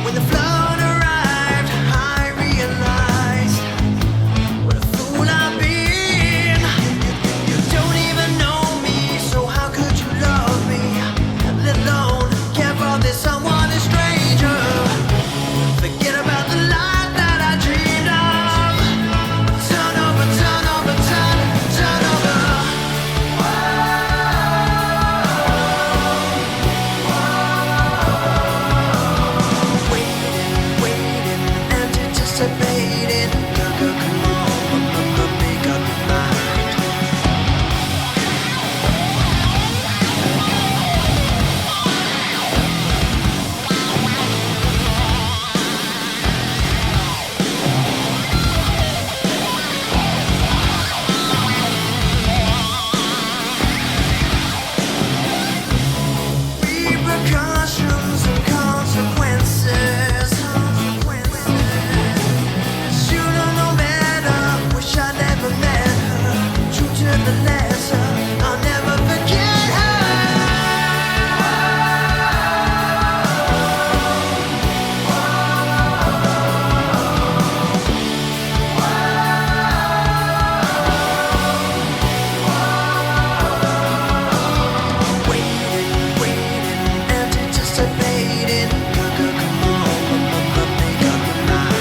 When the flood arrived, I realized what a fool I've been. You don't even know me, so how could you love me? Let alone care for this unwanted stranger. Forget about the life anticipating, girl, come on, make up your mind. Repercussions and consequences. Should've known better, wish I never met her. True to the letter, I'll never forget her. Waiting, anticipating, girl, come on, make up your mind.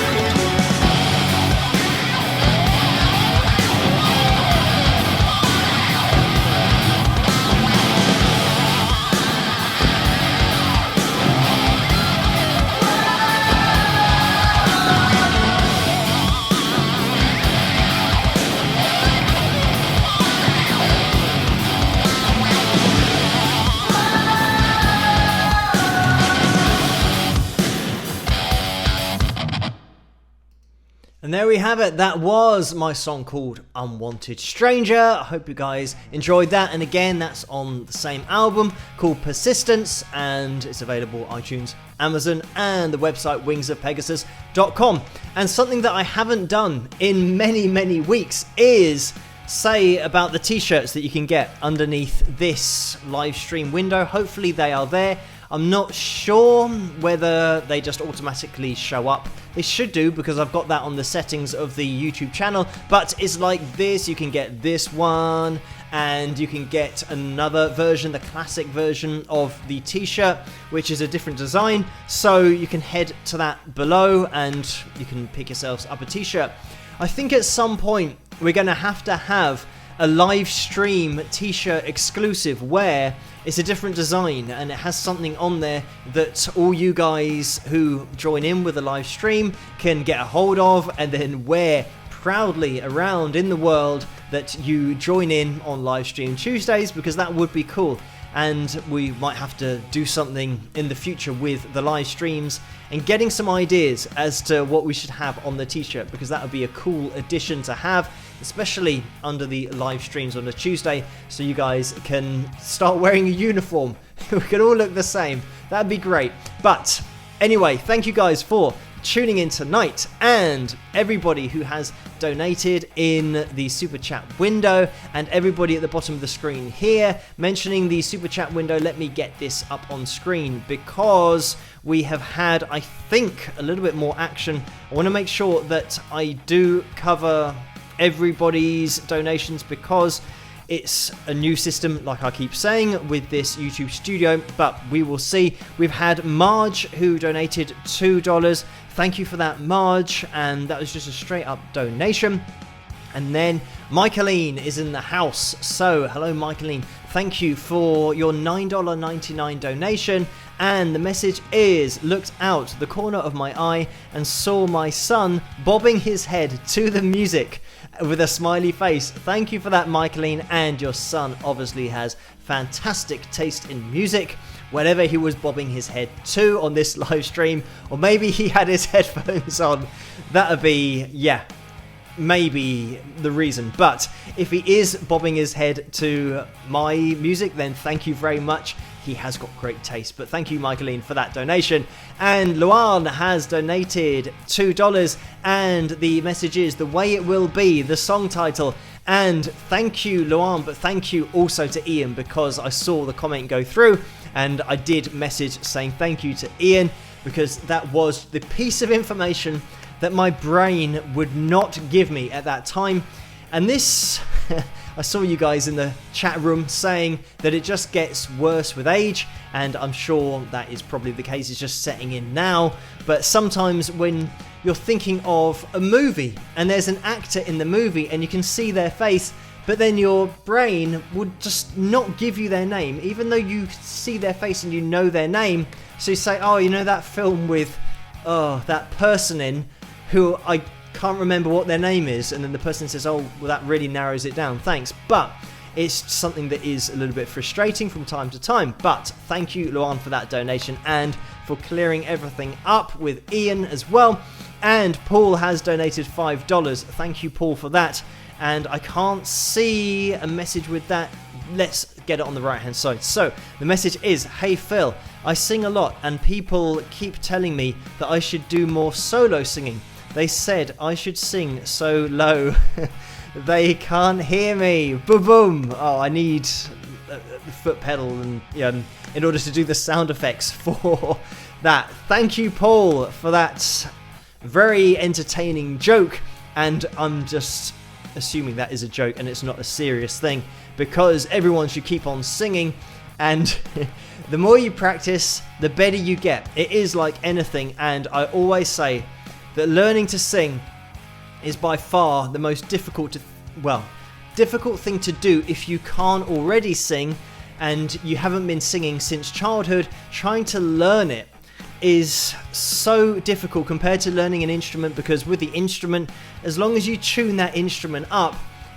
And there we have it. That was my song called Unwanted Stranger. I hope you guys enjoyed that. And again, that's on the same album called Persistence, and it's available iTunes, Amazon, and the website wingsofpegasus.com. And something that I haven't done in many weeks is say about the t-shirts that you can get underneath this live stream window. Hopefully they are there. I'm not sure whether they just automatically show up. They should do, because I've got that on the settings of the YouTube channel. But it's like this. You can get this one, and you can get another version, the classic version of the t-shirt, which is a different design. So you can head to that below and you can pick yourselves up a t-shirt. I think at some point we're going to have a live stream t-shirt exclusive where it's a different design and it has something on there that all you guys who join in with the live stream can get a hold of and then wear proudly around in the world that you join in on Livestream Tuesdays, because that would be cool. And we might have to do something in the future with the live streams and getting some ideas as to what we should have on the t-shirt, because that would be a cool addition to have, especially under the live streams on a Tuesday, so you guys can start wearing a uniform. We can all look the same. That'd be great. But anyway, thank you guys for tuning in tonight, and everybody who has donated in the super chat window, and everybody at the bottom of the screen here mentioning the super chat window. Let me get this up on screen because we have had, I think, a little bit more action. I want to make sure that I do cover everybody's donations because it's a new system, like I keep saying, with this YouTube studio, but we will see. We've had Marge who donated $2. Thank you for that, Marge, and that was just a straight up donation. And then Michaeline is in the house. So hello, Michaeline. Thank you for your $9.99 donation. And the message is, looked out the corner of my eye and saw my son bobbing his head to the music with a smiley face. Thank you for that, Michaeline. And your son obviously has fantastic taste in music, whenever he was bobbing his head to on this live stream. Or maybe he had his headphones on. That would be, yeah, maybe the reason. But if he is bobbing his head to my music, then thank you very much. He has got great taste. But thank you, Michaeline, for that donation. And Luan has donated $2, and the message is The Way It Will Be, the song title. And thank you, Luan, but thank you also to Ian, because I saw the comment go through and I did message saying thank you to Ian, because that was the piece of information that my brain would not give me at that time. And this, I saw you guys in the chat room saying that it just gets worse with age, and I'm sure that is probably the case. It's just setting in now. But sometimes when you're thinking of a movie and there's an actor in the movie and you can see their face, but then your brain would just not give you their name, even though you see their face and you know their name. So you say, oh, you know that film with that person in who I can't remember what their name is, and then the person says, oh, well, that really narrows it down, thanks. But it's something that is a little bit frustrating from time to time. But thank you, Luan, for that donation and for clearing everything up with Ian as well. And Paul has donated $5. Thank you, Paul, for that. And I can't see a message with that. Let's get it on the right hand side. So the message is, hey Phil, I sing a lot and people keep telling me that I should do more solo singing. They said I should sing so low. They can't hear me. Boom, boom. Oh, I need a foot pedal and in order to do the sound effects for that. Thank you, Paul, for that very entertaining joke. And I'm just assuming that is a joke and it's not a serious thing, because everyone should keep on singing. And the more you practice, the better you get. It is like anything. And I always say that learning to sing is by far the most difficult thing to do if you can't already sing and you haven't been singing since childhood. Trying to learn it is so difficult compared to learning an instrument, because with the instrument, as long as you tune that instrument up,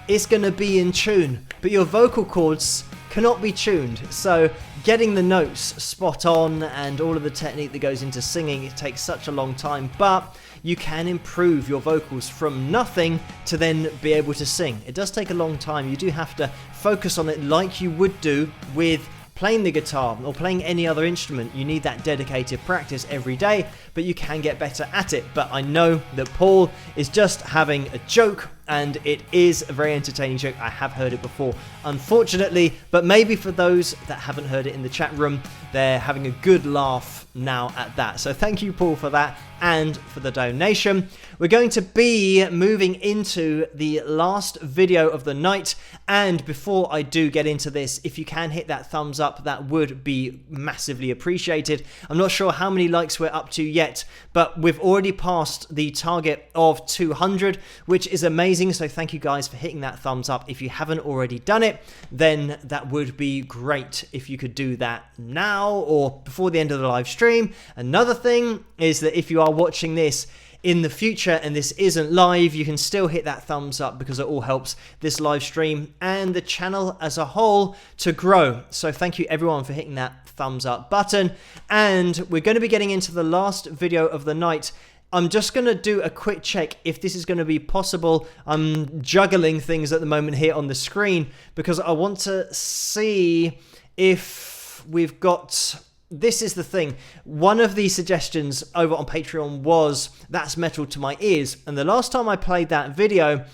it's going to be in tune, but your vocal cords cannot be tuned. So getting the notes spot on and all of the technique that goes into singing, it takes such a long time, but you can improve your vocals from nothing to then be able to sing. It does take a long time. You do have to focus on it like you would do with playing the guitar or playing any other instrument. You need that dedicated practice every day, but you can get better at it. But I know that Paul is just having a joke and it is a very entertaining joke. I have heard it before, unfortunately, but maybe for those that haven't heard it in the chat room, they're having a good laugh now at that. So thank you, Paul, for that and for the donation. We're going to be moving into the last video of the night, and before I do get into this, if you can hit that thumbs up, that would be massively appreciated. I'm not sure how many likes we're up to yet, but we've already passed the target of 200, which is amazing. So thank you guys for hitting that thumbs up. If you haven't already done it, then that would be great if you could do that now or before the end of the live stream. Another thing is that if you are watching this in the future and this isn't live, you can still hit that thumbs up because it all helps this live stream and the channel as a whole to grow. So thank you everyone for hitting that thumbs up button, and we're going to be getting into the last video of the night. I'm just going to do a quick check if this is going to be possible. I'm juggling things at the moment here on the screen because I want to see if we've got... This is the thing. One of the suggestions over on Patreon was That's Metal to My Ears. And the last time I played that video,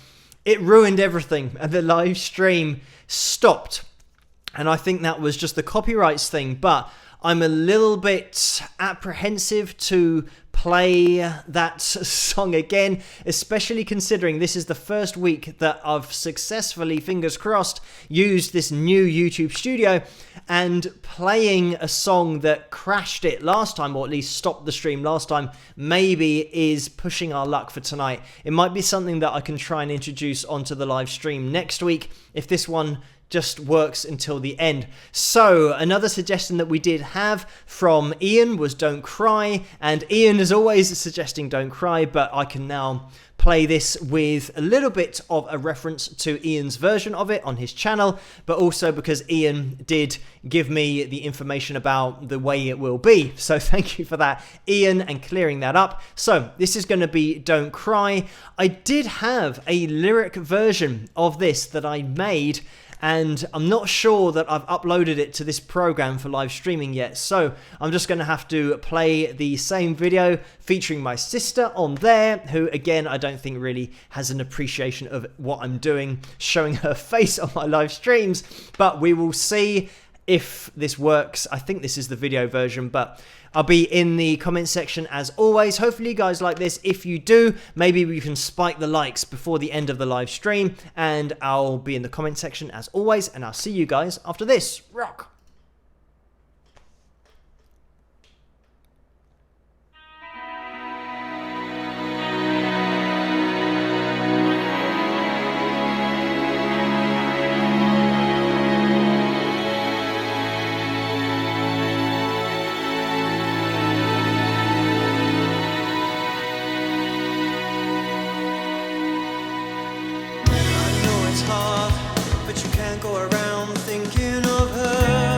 it ruined everything and the live stream stopped. And I think that was just the copyrights thing. But I'm a little bit apprehensive to play that song again, especially considering this is the first week that I've successfully, fingers crossed, used this new YouTube studio, and playing a song that crashed it last time, or at least stopped the stream last time, maybe is pushing our luck for tonight. It might be something that I can try and introduce onto the live stream next week if this one just works until the end. So another suggestion that we did have from Ian was Don't Cry, and Ian is always suggesting Don't Cry, but I can now play this with a little bit of a reference to Ian's version of it on his channel, but also because Ian did give me the information about the way it will be. So thank you for that, Ian, and clearing that up. So this is going to be Don't Cry. I did have a lyric version of this that I made, and I'm not sure that I've uploaded it to this program for live streaming yet, so I'm just going to have to play the same video featuring my sister on there, who again I don't think really has an appreciation of what I'm doing, showing her face on my live streams, but we will see if this works. I think this is the video version, but I'll be in the comment section as always. Hopefully you guys like this. If you do, maybe we can spike the likes before the end of the live stream, and I'll be in the comment section as always, and I'll see you guys after this. Rock! Hard, but you can't go around thinking of her.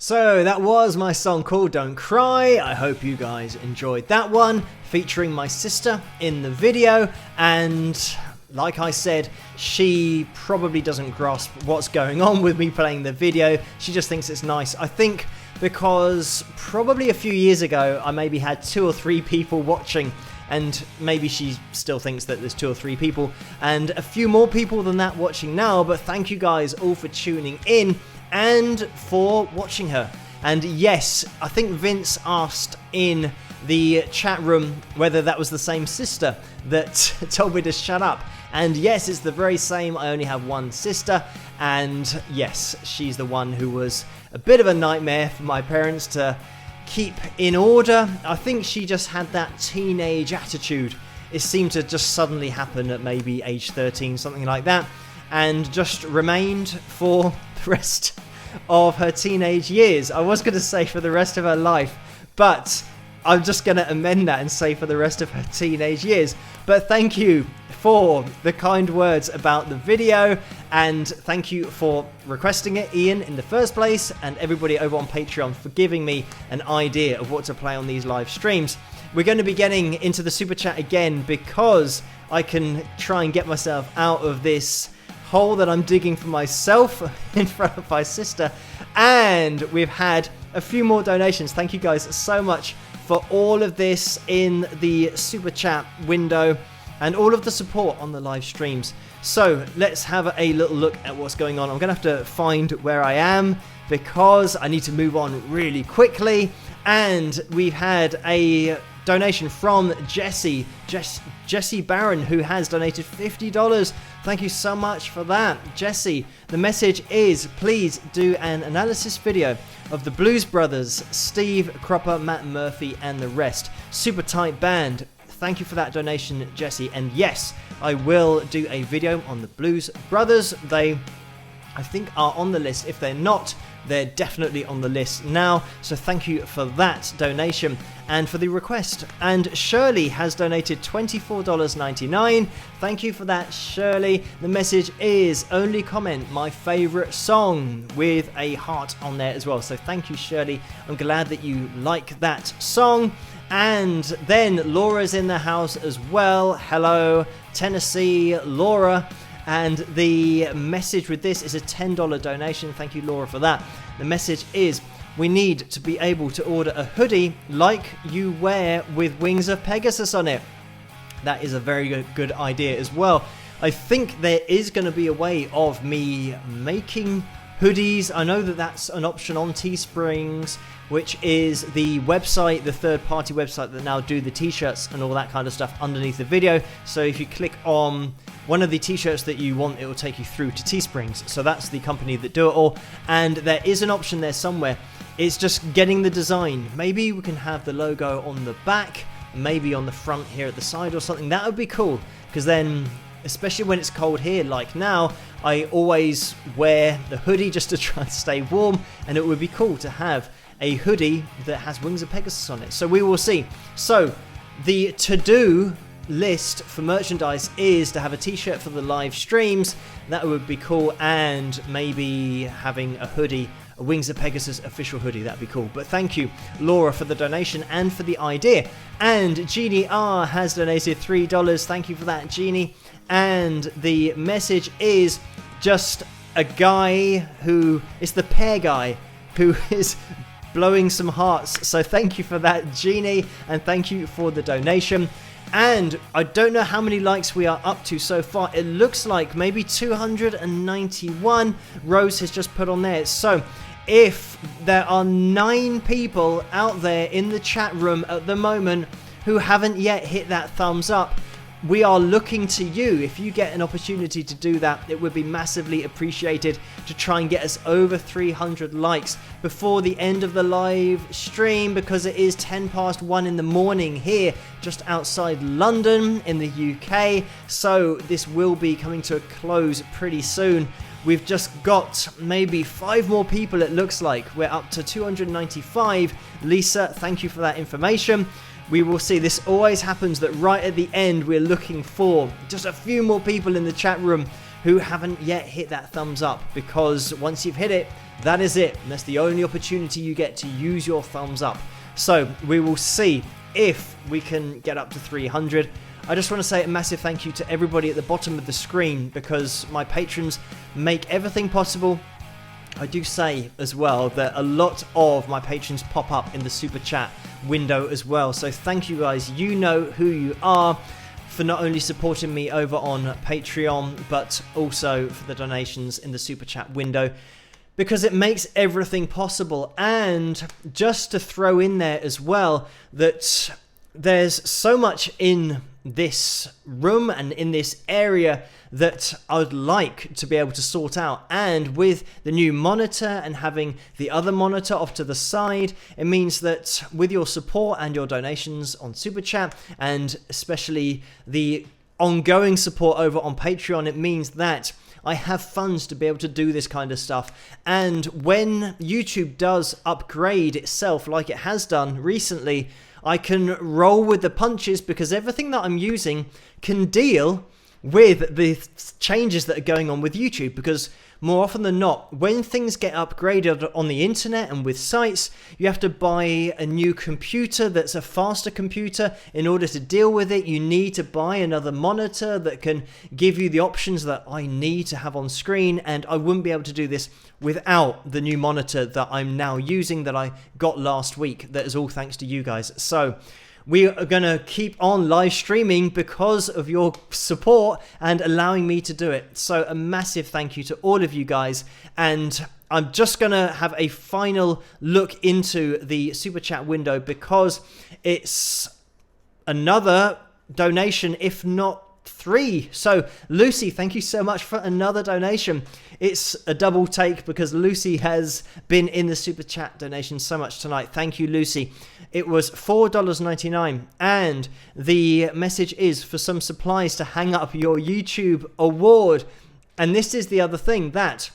So that was my song called Don't Cry. I hope you guys enjoyed that one, featuring my sister in the video. And like I said, she probably doesn't grasp what's going on with me playing the video. She just thinks it's nice. I think because probably a few years ago, I maybe had 2 or 3 people watching, and maybe she still thinks that there's 2 or 3 people, and a few more people than that watching now. But thank you guys all for tuning in and for watching her. And yes, I think Vince asked in the chat room whether that was the same sister that told me to shut up. And yes, it's the very same. I only have one sister, and yes, she's the one who was a bit of a nightmare for my parents to keep in order. I think she just had that teenage attitude. It seemed to just suddenly happen at maybe age 13, something like that, and just remained for the rest of her teenage years. I was going to say for the rest of her life, but I'm just going to amend that and say for the rest of her teenage years. But thank you for the kind words about the video, and thank you for requesting it, Ian, in the first place, and everybody over on Patreon for giving me an idea of what to play on these live streams. We're going to be getting into the super chat again because I can try and get myself out of this hole that I'm digging for myself in front of my sister. And we've had a few more donations. Thank you guys so much for all of this in the super chat window and all of the support on the live streams. So let's have a little look at what's going on. I'm gonna have to find where I am because I need to move on really quickly. And we've had a donation from Jesse Barron, who has donated $50. Thank you so much for that, Jesse. The message is, please do an analysis video of the Blues Brothers, Steve Cropper, Matt Murphy, and the rest. Super tight band. Thank you for that donation, Jesse. And yes, I will do a video on the Blues Brothers. They, I think, are on the list. If they're not, they're definitely on the list now. So thank you for that donation and for the request. And Shirley has donated $24.99. Thank you for that, Shirley. The message is, only comment my favorite song, with a heart on there as well. So thank you, Shirley. I'm glad that you like that song. And then Laura's in the house as well. Hello, Tennessee, Laura. And the message with this is a $10 donation. Thank you, Laura, for that. The message is, we need to be able to order a hoodie like you wear with Wings of Pegasus on it. That is a very good idea as well. I think there is going to be a way of me making hoodies. I know that that's an option on Teesprings, which is the website, the third-party website that now do the t-shirts and all that kind of stuff underneath the video. So if you click on one of the t-shirts that you want, it will take you through to Teesprings. So that's the company that do it all. And there is an option there somewhere. It's just getting the design. Maybe we can have the logo on the back, maybe on the front here at the side or something. That would be cool, because then, especially when it's cold here like now, I always wear the hoodie just to try and stay warm, and it would be cool to have a hoodie that has Wings of Pegasus on it. So we will see. So the to-do list for merchandise is to have a t-shirt for the live streams. That would be cool, and maybe having a hoodie, a Wings of Pegasus official hoodie. That'd be cool. But thank you, Laura, for the donation and for the idea. And Jeannie R has donated $3. Thank you for that, Jeannie. And the message is just a guy who is the pear guy who is blowing some hearts. So thank you for that, Jeannie, and thank you for the donation. And I don't know how many likes we are up to so far. It looks like maybe 291. Rose has just put on there. So if there are 9 people out there in the chat room at the moment who haven't yet hit that thumbs up, we are looking to you. If you get an opportunity to do that, it would be massively appreciated to try and get us over 300 likes before the end of the live stream, because it is 1:10 in the morning here just outside London in the UK. So this will be coming to a close pretty soon. We've just got maybe 5 more people, it looks like. We're up to 295. Lisa, thank you for that information. We will see. This always happens that right at the end we're looking for just a few more people in the chat room who haven't yet hit that thumbs up, because once you've hit it, that is it. And that's the only opportunity you get to use your thumbs up. So we will see if we can get up to 300. I just want to say a massive thank you to everybody at the bottom of the screen, because my patrons make everything possible. I do say as well that a lot of my patrons pop up in the super chat window as well. So thank you guys. You know who you are, for not only supporting me over on Patreon, but also for the donations in the super chat window, because it makes everything possible. And just to throw in there as well, that there's so much in this room and in this area that I would like to be able to sort out. And with the new monitor and having the other monitor off to the side, it means that with your support and your donations on Super Chat, and especially the ongoing support over on Patreon, it means that I have funds to be able to do this kind of stuff. And when YouTube does upgrade itself like it has done recently, I can roll with the punches, because everything that I'm using can deal with the changes that are going on with YouTube. Because more often than not, when things get upgraded on the internet and with sites, you have to buy a new computer that's a faster computer. In order to deal with it, you need to buy another monitor that can give you the options that I need to have on screen, and I wouldn't be able to do this without the new monitor that I'm now using, that I got last week. That is all thanks to you guys. So we are going to keep on live streaming because of your support and allowing me to do it. So a massive thank you to all of you guys. And I'm just going to have a final look into the super chat window, because it's another donation, if not 3. So Lucy, thank you so much for another donation. It's a double take because Lucy has been in the super chat donation so much tonight. Thank you, Lucy. It was $4.99, and the message is for some supplies to hang up your YouTube award. And this is the other thing, that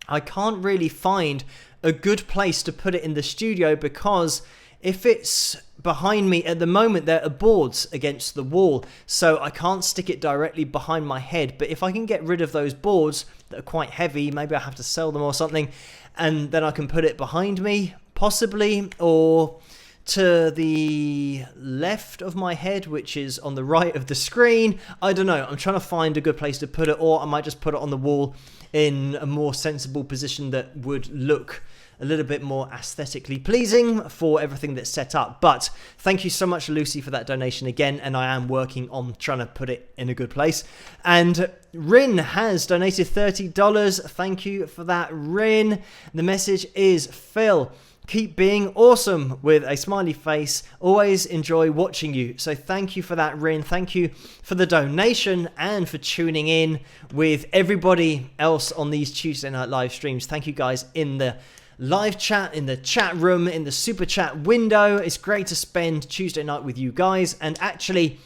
I can't really find a good place to put it in the studio, because if it's behind me at the moment, there are boards against the wall, so I can't stick it directly behind my head. But if I can get rid of those boards that are quite heavy, maybe I have to sell them or something, and then I can put it behind me, possibly, or to the left of my head, which is on the right of the screen. I don't know. I'm trying to find a good place to put it, or I might just put it on the wall in a more sensible position that would look a little bit more aesthetically pleasing for everything that's set up. But thank you so much, Lucy, for that donation again, and I am working on trying to put it in a good place. And Rin has donated $30. Thank you for that, Rin. The message is, Phil, keep being awesome, with a smiley face. Always enjoy watching you. So thank you for that, Rin. Thank you for the donation and for tuning in with everybody else on these Tuesday night live streams. Thank you guys in the live chat, in the chat room, in the super chat window. It's great to spend Tuesday night with you guys and actually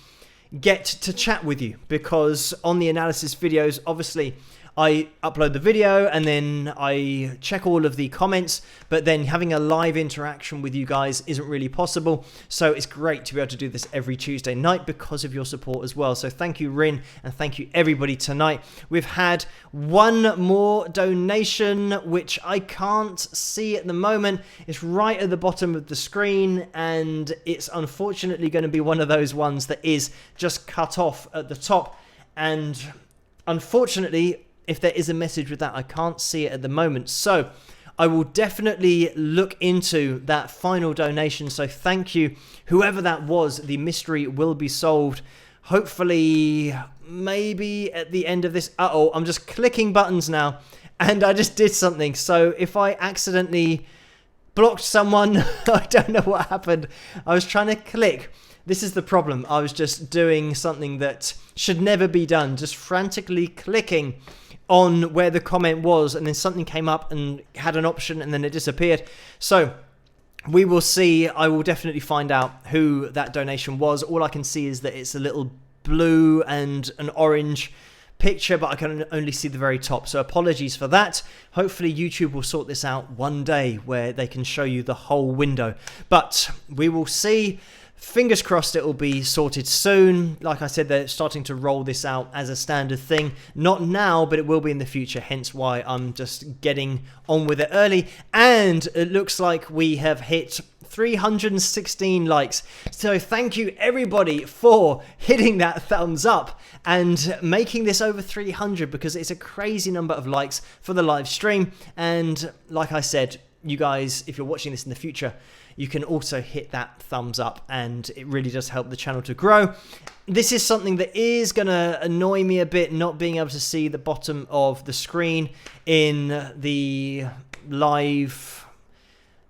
get to chat with you, because on the analysis videos, obviously I upload the video and then I check all of the comments, but then having a live interaction with you guys isn't really possible. So it's great to be able to do this every Tuesday night because of your support as well. So thank you, Rin, and thank you everybody tonight. We've had one more donation, which I can't see at the moment. It's right at the bottom of the screen, and it's unfortunately going to be one of those ones that is just cut off at the top. And unfortunately, if there is a message with that, I can't see it at the moment. So I will definitely look into that final donation. So thank you, whoever that was. The mystery will be solved, hopefully, maybe at the end of this. Uh-oh, I'm just clicking buttons now, and I just did something. So if I accidentally blocked someone, I don't know what happened. I was trying to click. This is the problem. I was just doing something that should never be done, just frantically clicking on where the comment was, and then something came up and had an option and then it disappeared. So we will see. I will definitely find out who that donation was. All I can see is that it's a little blue and an orange picture, but I can only see the very top. So apologies for that. Hopefully YouTube will sort this out one day where they can show you the whole window. But we will see. Fingers crossed it will be sorted soon. Like I said, they're starting to roll this out as a standard thing. Not now, but it will be in the future, hence why I'm just getting on with it early. And it looks like we have hit 316 likes. So thank you everybody for hitting that thumbs up and making this over 300, because it's a crazy number of likes for the live stream. And like I said, you guys, if you're watching this in the future, you can also hit that thumbs up, and it really does help the channel to grow. This is something that is going to annoy me a bit, not being able to see the bottom of the screen in the live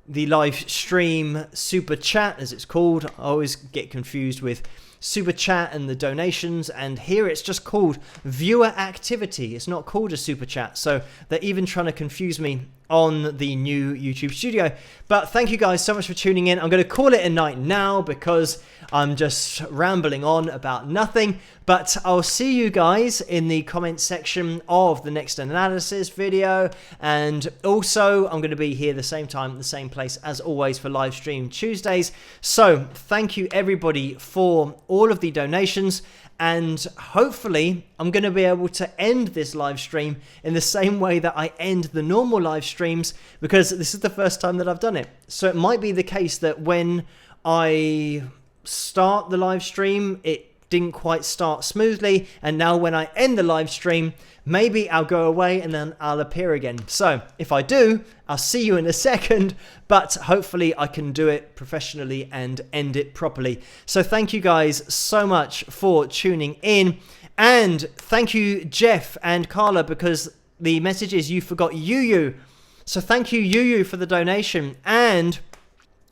stream super chat, as it's called. I always get confused with super chat and the donations, and here it's just called viewer activity. It's not called a super chat, so they're even trying to confuse me on the new YouTube studio. But thank you guys so much for tuning in. I'm going to call it a night now because I'm just rambling on about nothing, but I'll see you guys in the comment section of the next analysis video. And also I'm going to be here the same time, the same place as always for live stream Tuesdays. So thank you everybody for all of the donations, and hopefully I'm going to be able to end this live stream in the same way that I end the normal live streams, because this is the first time that I've done it. So it might be the case that when I start the live stream, it didn't quite start smoothly, and now when I end the live stream, maybe I'll go away and then I'll appear again. So if I do, I'll see you in a second, but hopefully I can do it professionally and end it properly. So thank you guys so much for tuning in, and thank you Jeff and Carla, because the message is you forgot Yuyu. So thank you Yuyu for the donation, and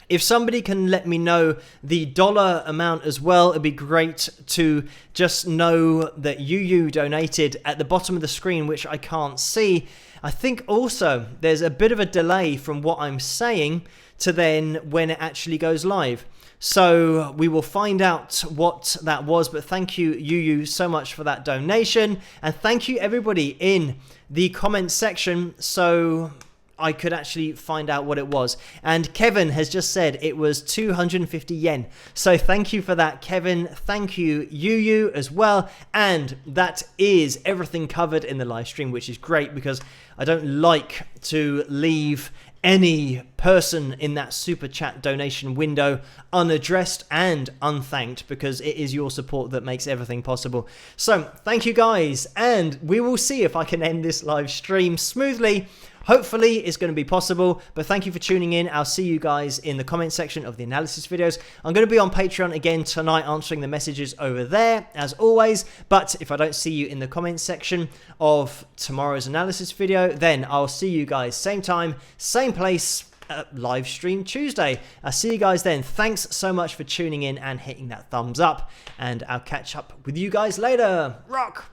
if somebody can let me know the dollar amount as well, it'd be great to just know that you donated at the bottom of the screen, which I can't see. I think also there's a bit of a delay from what I'm saying to then when it actually goes live. So we will find out what that was, but thank you, Yuyu, so much for that donation. And thank you everybody in the comment section, so I could actually find out what it was. And Kevin has just said it was 250 yen. So thank you for that, Kevin. Thank you, Yuyu, as well. And that is everything covered in the live stream, which is great, because I don't like to leave any person in that super chat donation window unaddressed and unthanked, because it is your support that makes everything possible. So thank you guys, and we will see if I can end this live stream smoothly. Hopefully it's going to be possible, but thank you for tuning in. I'll see you guys in the comment section of the analysis videos. I'm going to be on Patreon again tonight, answering the messages over there as always. But if I don't see you in the comment section of tomorrow's analysis video, then I'll see you guys same time, same place, live stream Tuesday. I'll see you guys then. Thanks so much for tuning in and hitting that thumbs up, and I'll catch up with you guys later. Rock!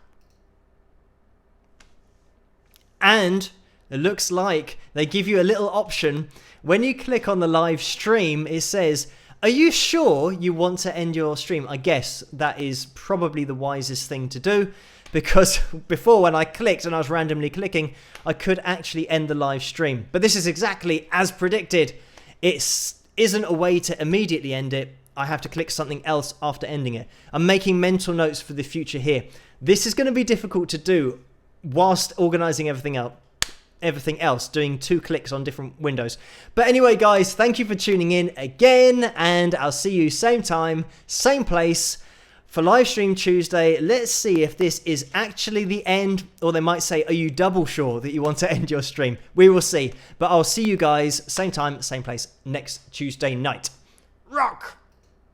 And it looks like they give you a little option. When you click on the live stream, it says, are you sure you want to end your stream? I guess that is probably the wisest thing to do, because before when I clicked and I was randomly clicking, I could actually end the live stream. But this is exactly as predicted. It isn't a way to immediately end it. I have to click something else after ending it. I'm making mental notes for the future here. This is going to be difficult to do whilst organizing everything else, doing 2 clicks on different windows. But anyway, guys, thank you for tuning in again, and I'll see you same time, same place for Livestream Tuesday. Let's see if this is actually the end, or they might say, are you double sure that you want to end your stream? We will see. But I'll see you guys same time, same place next Tuesday night. Rock!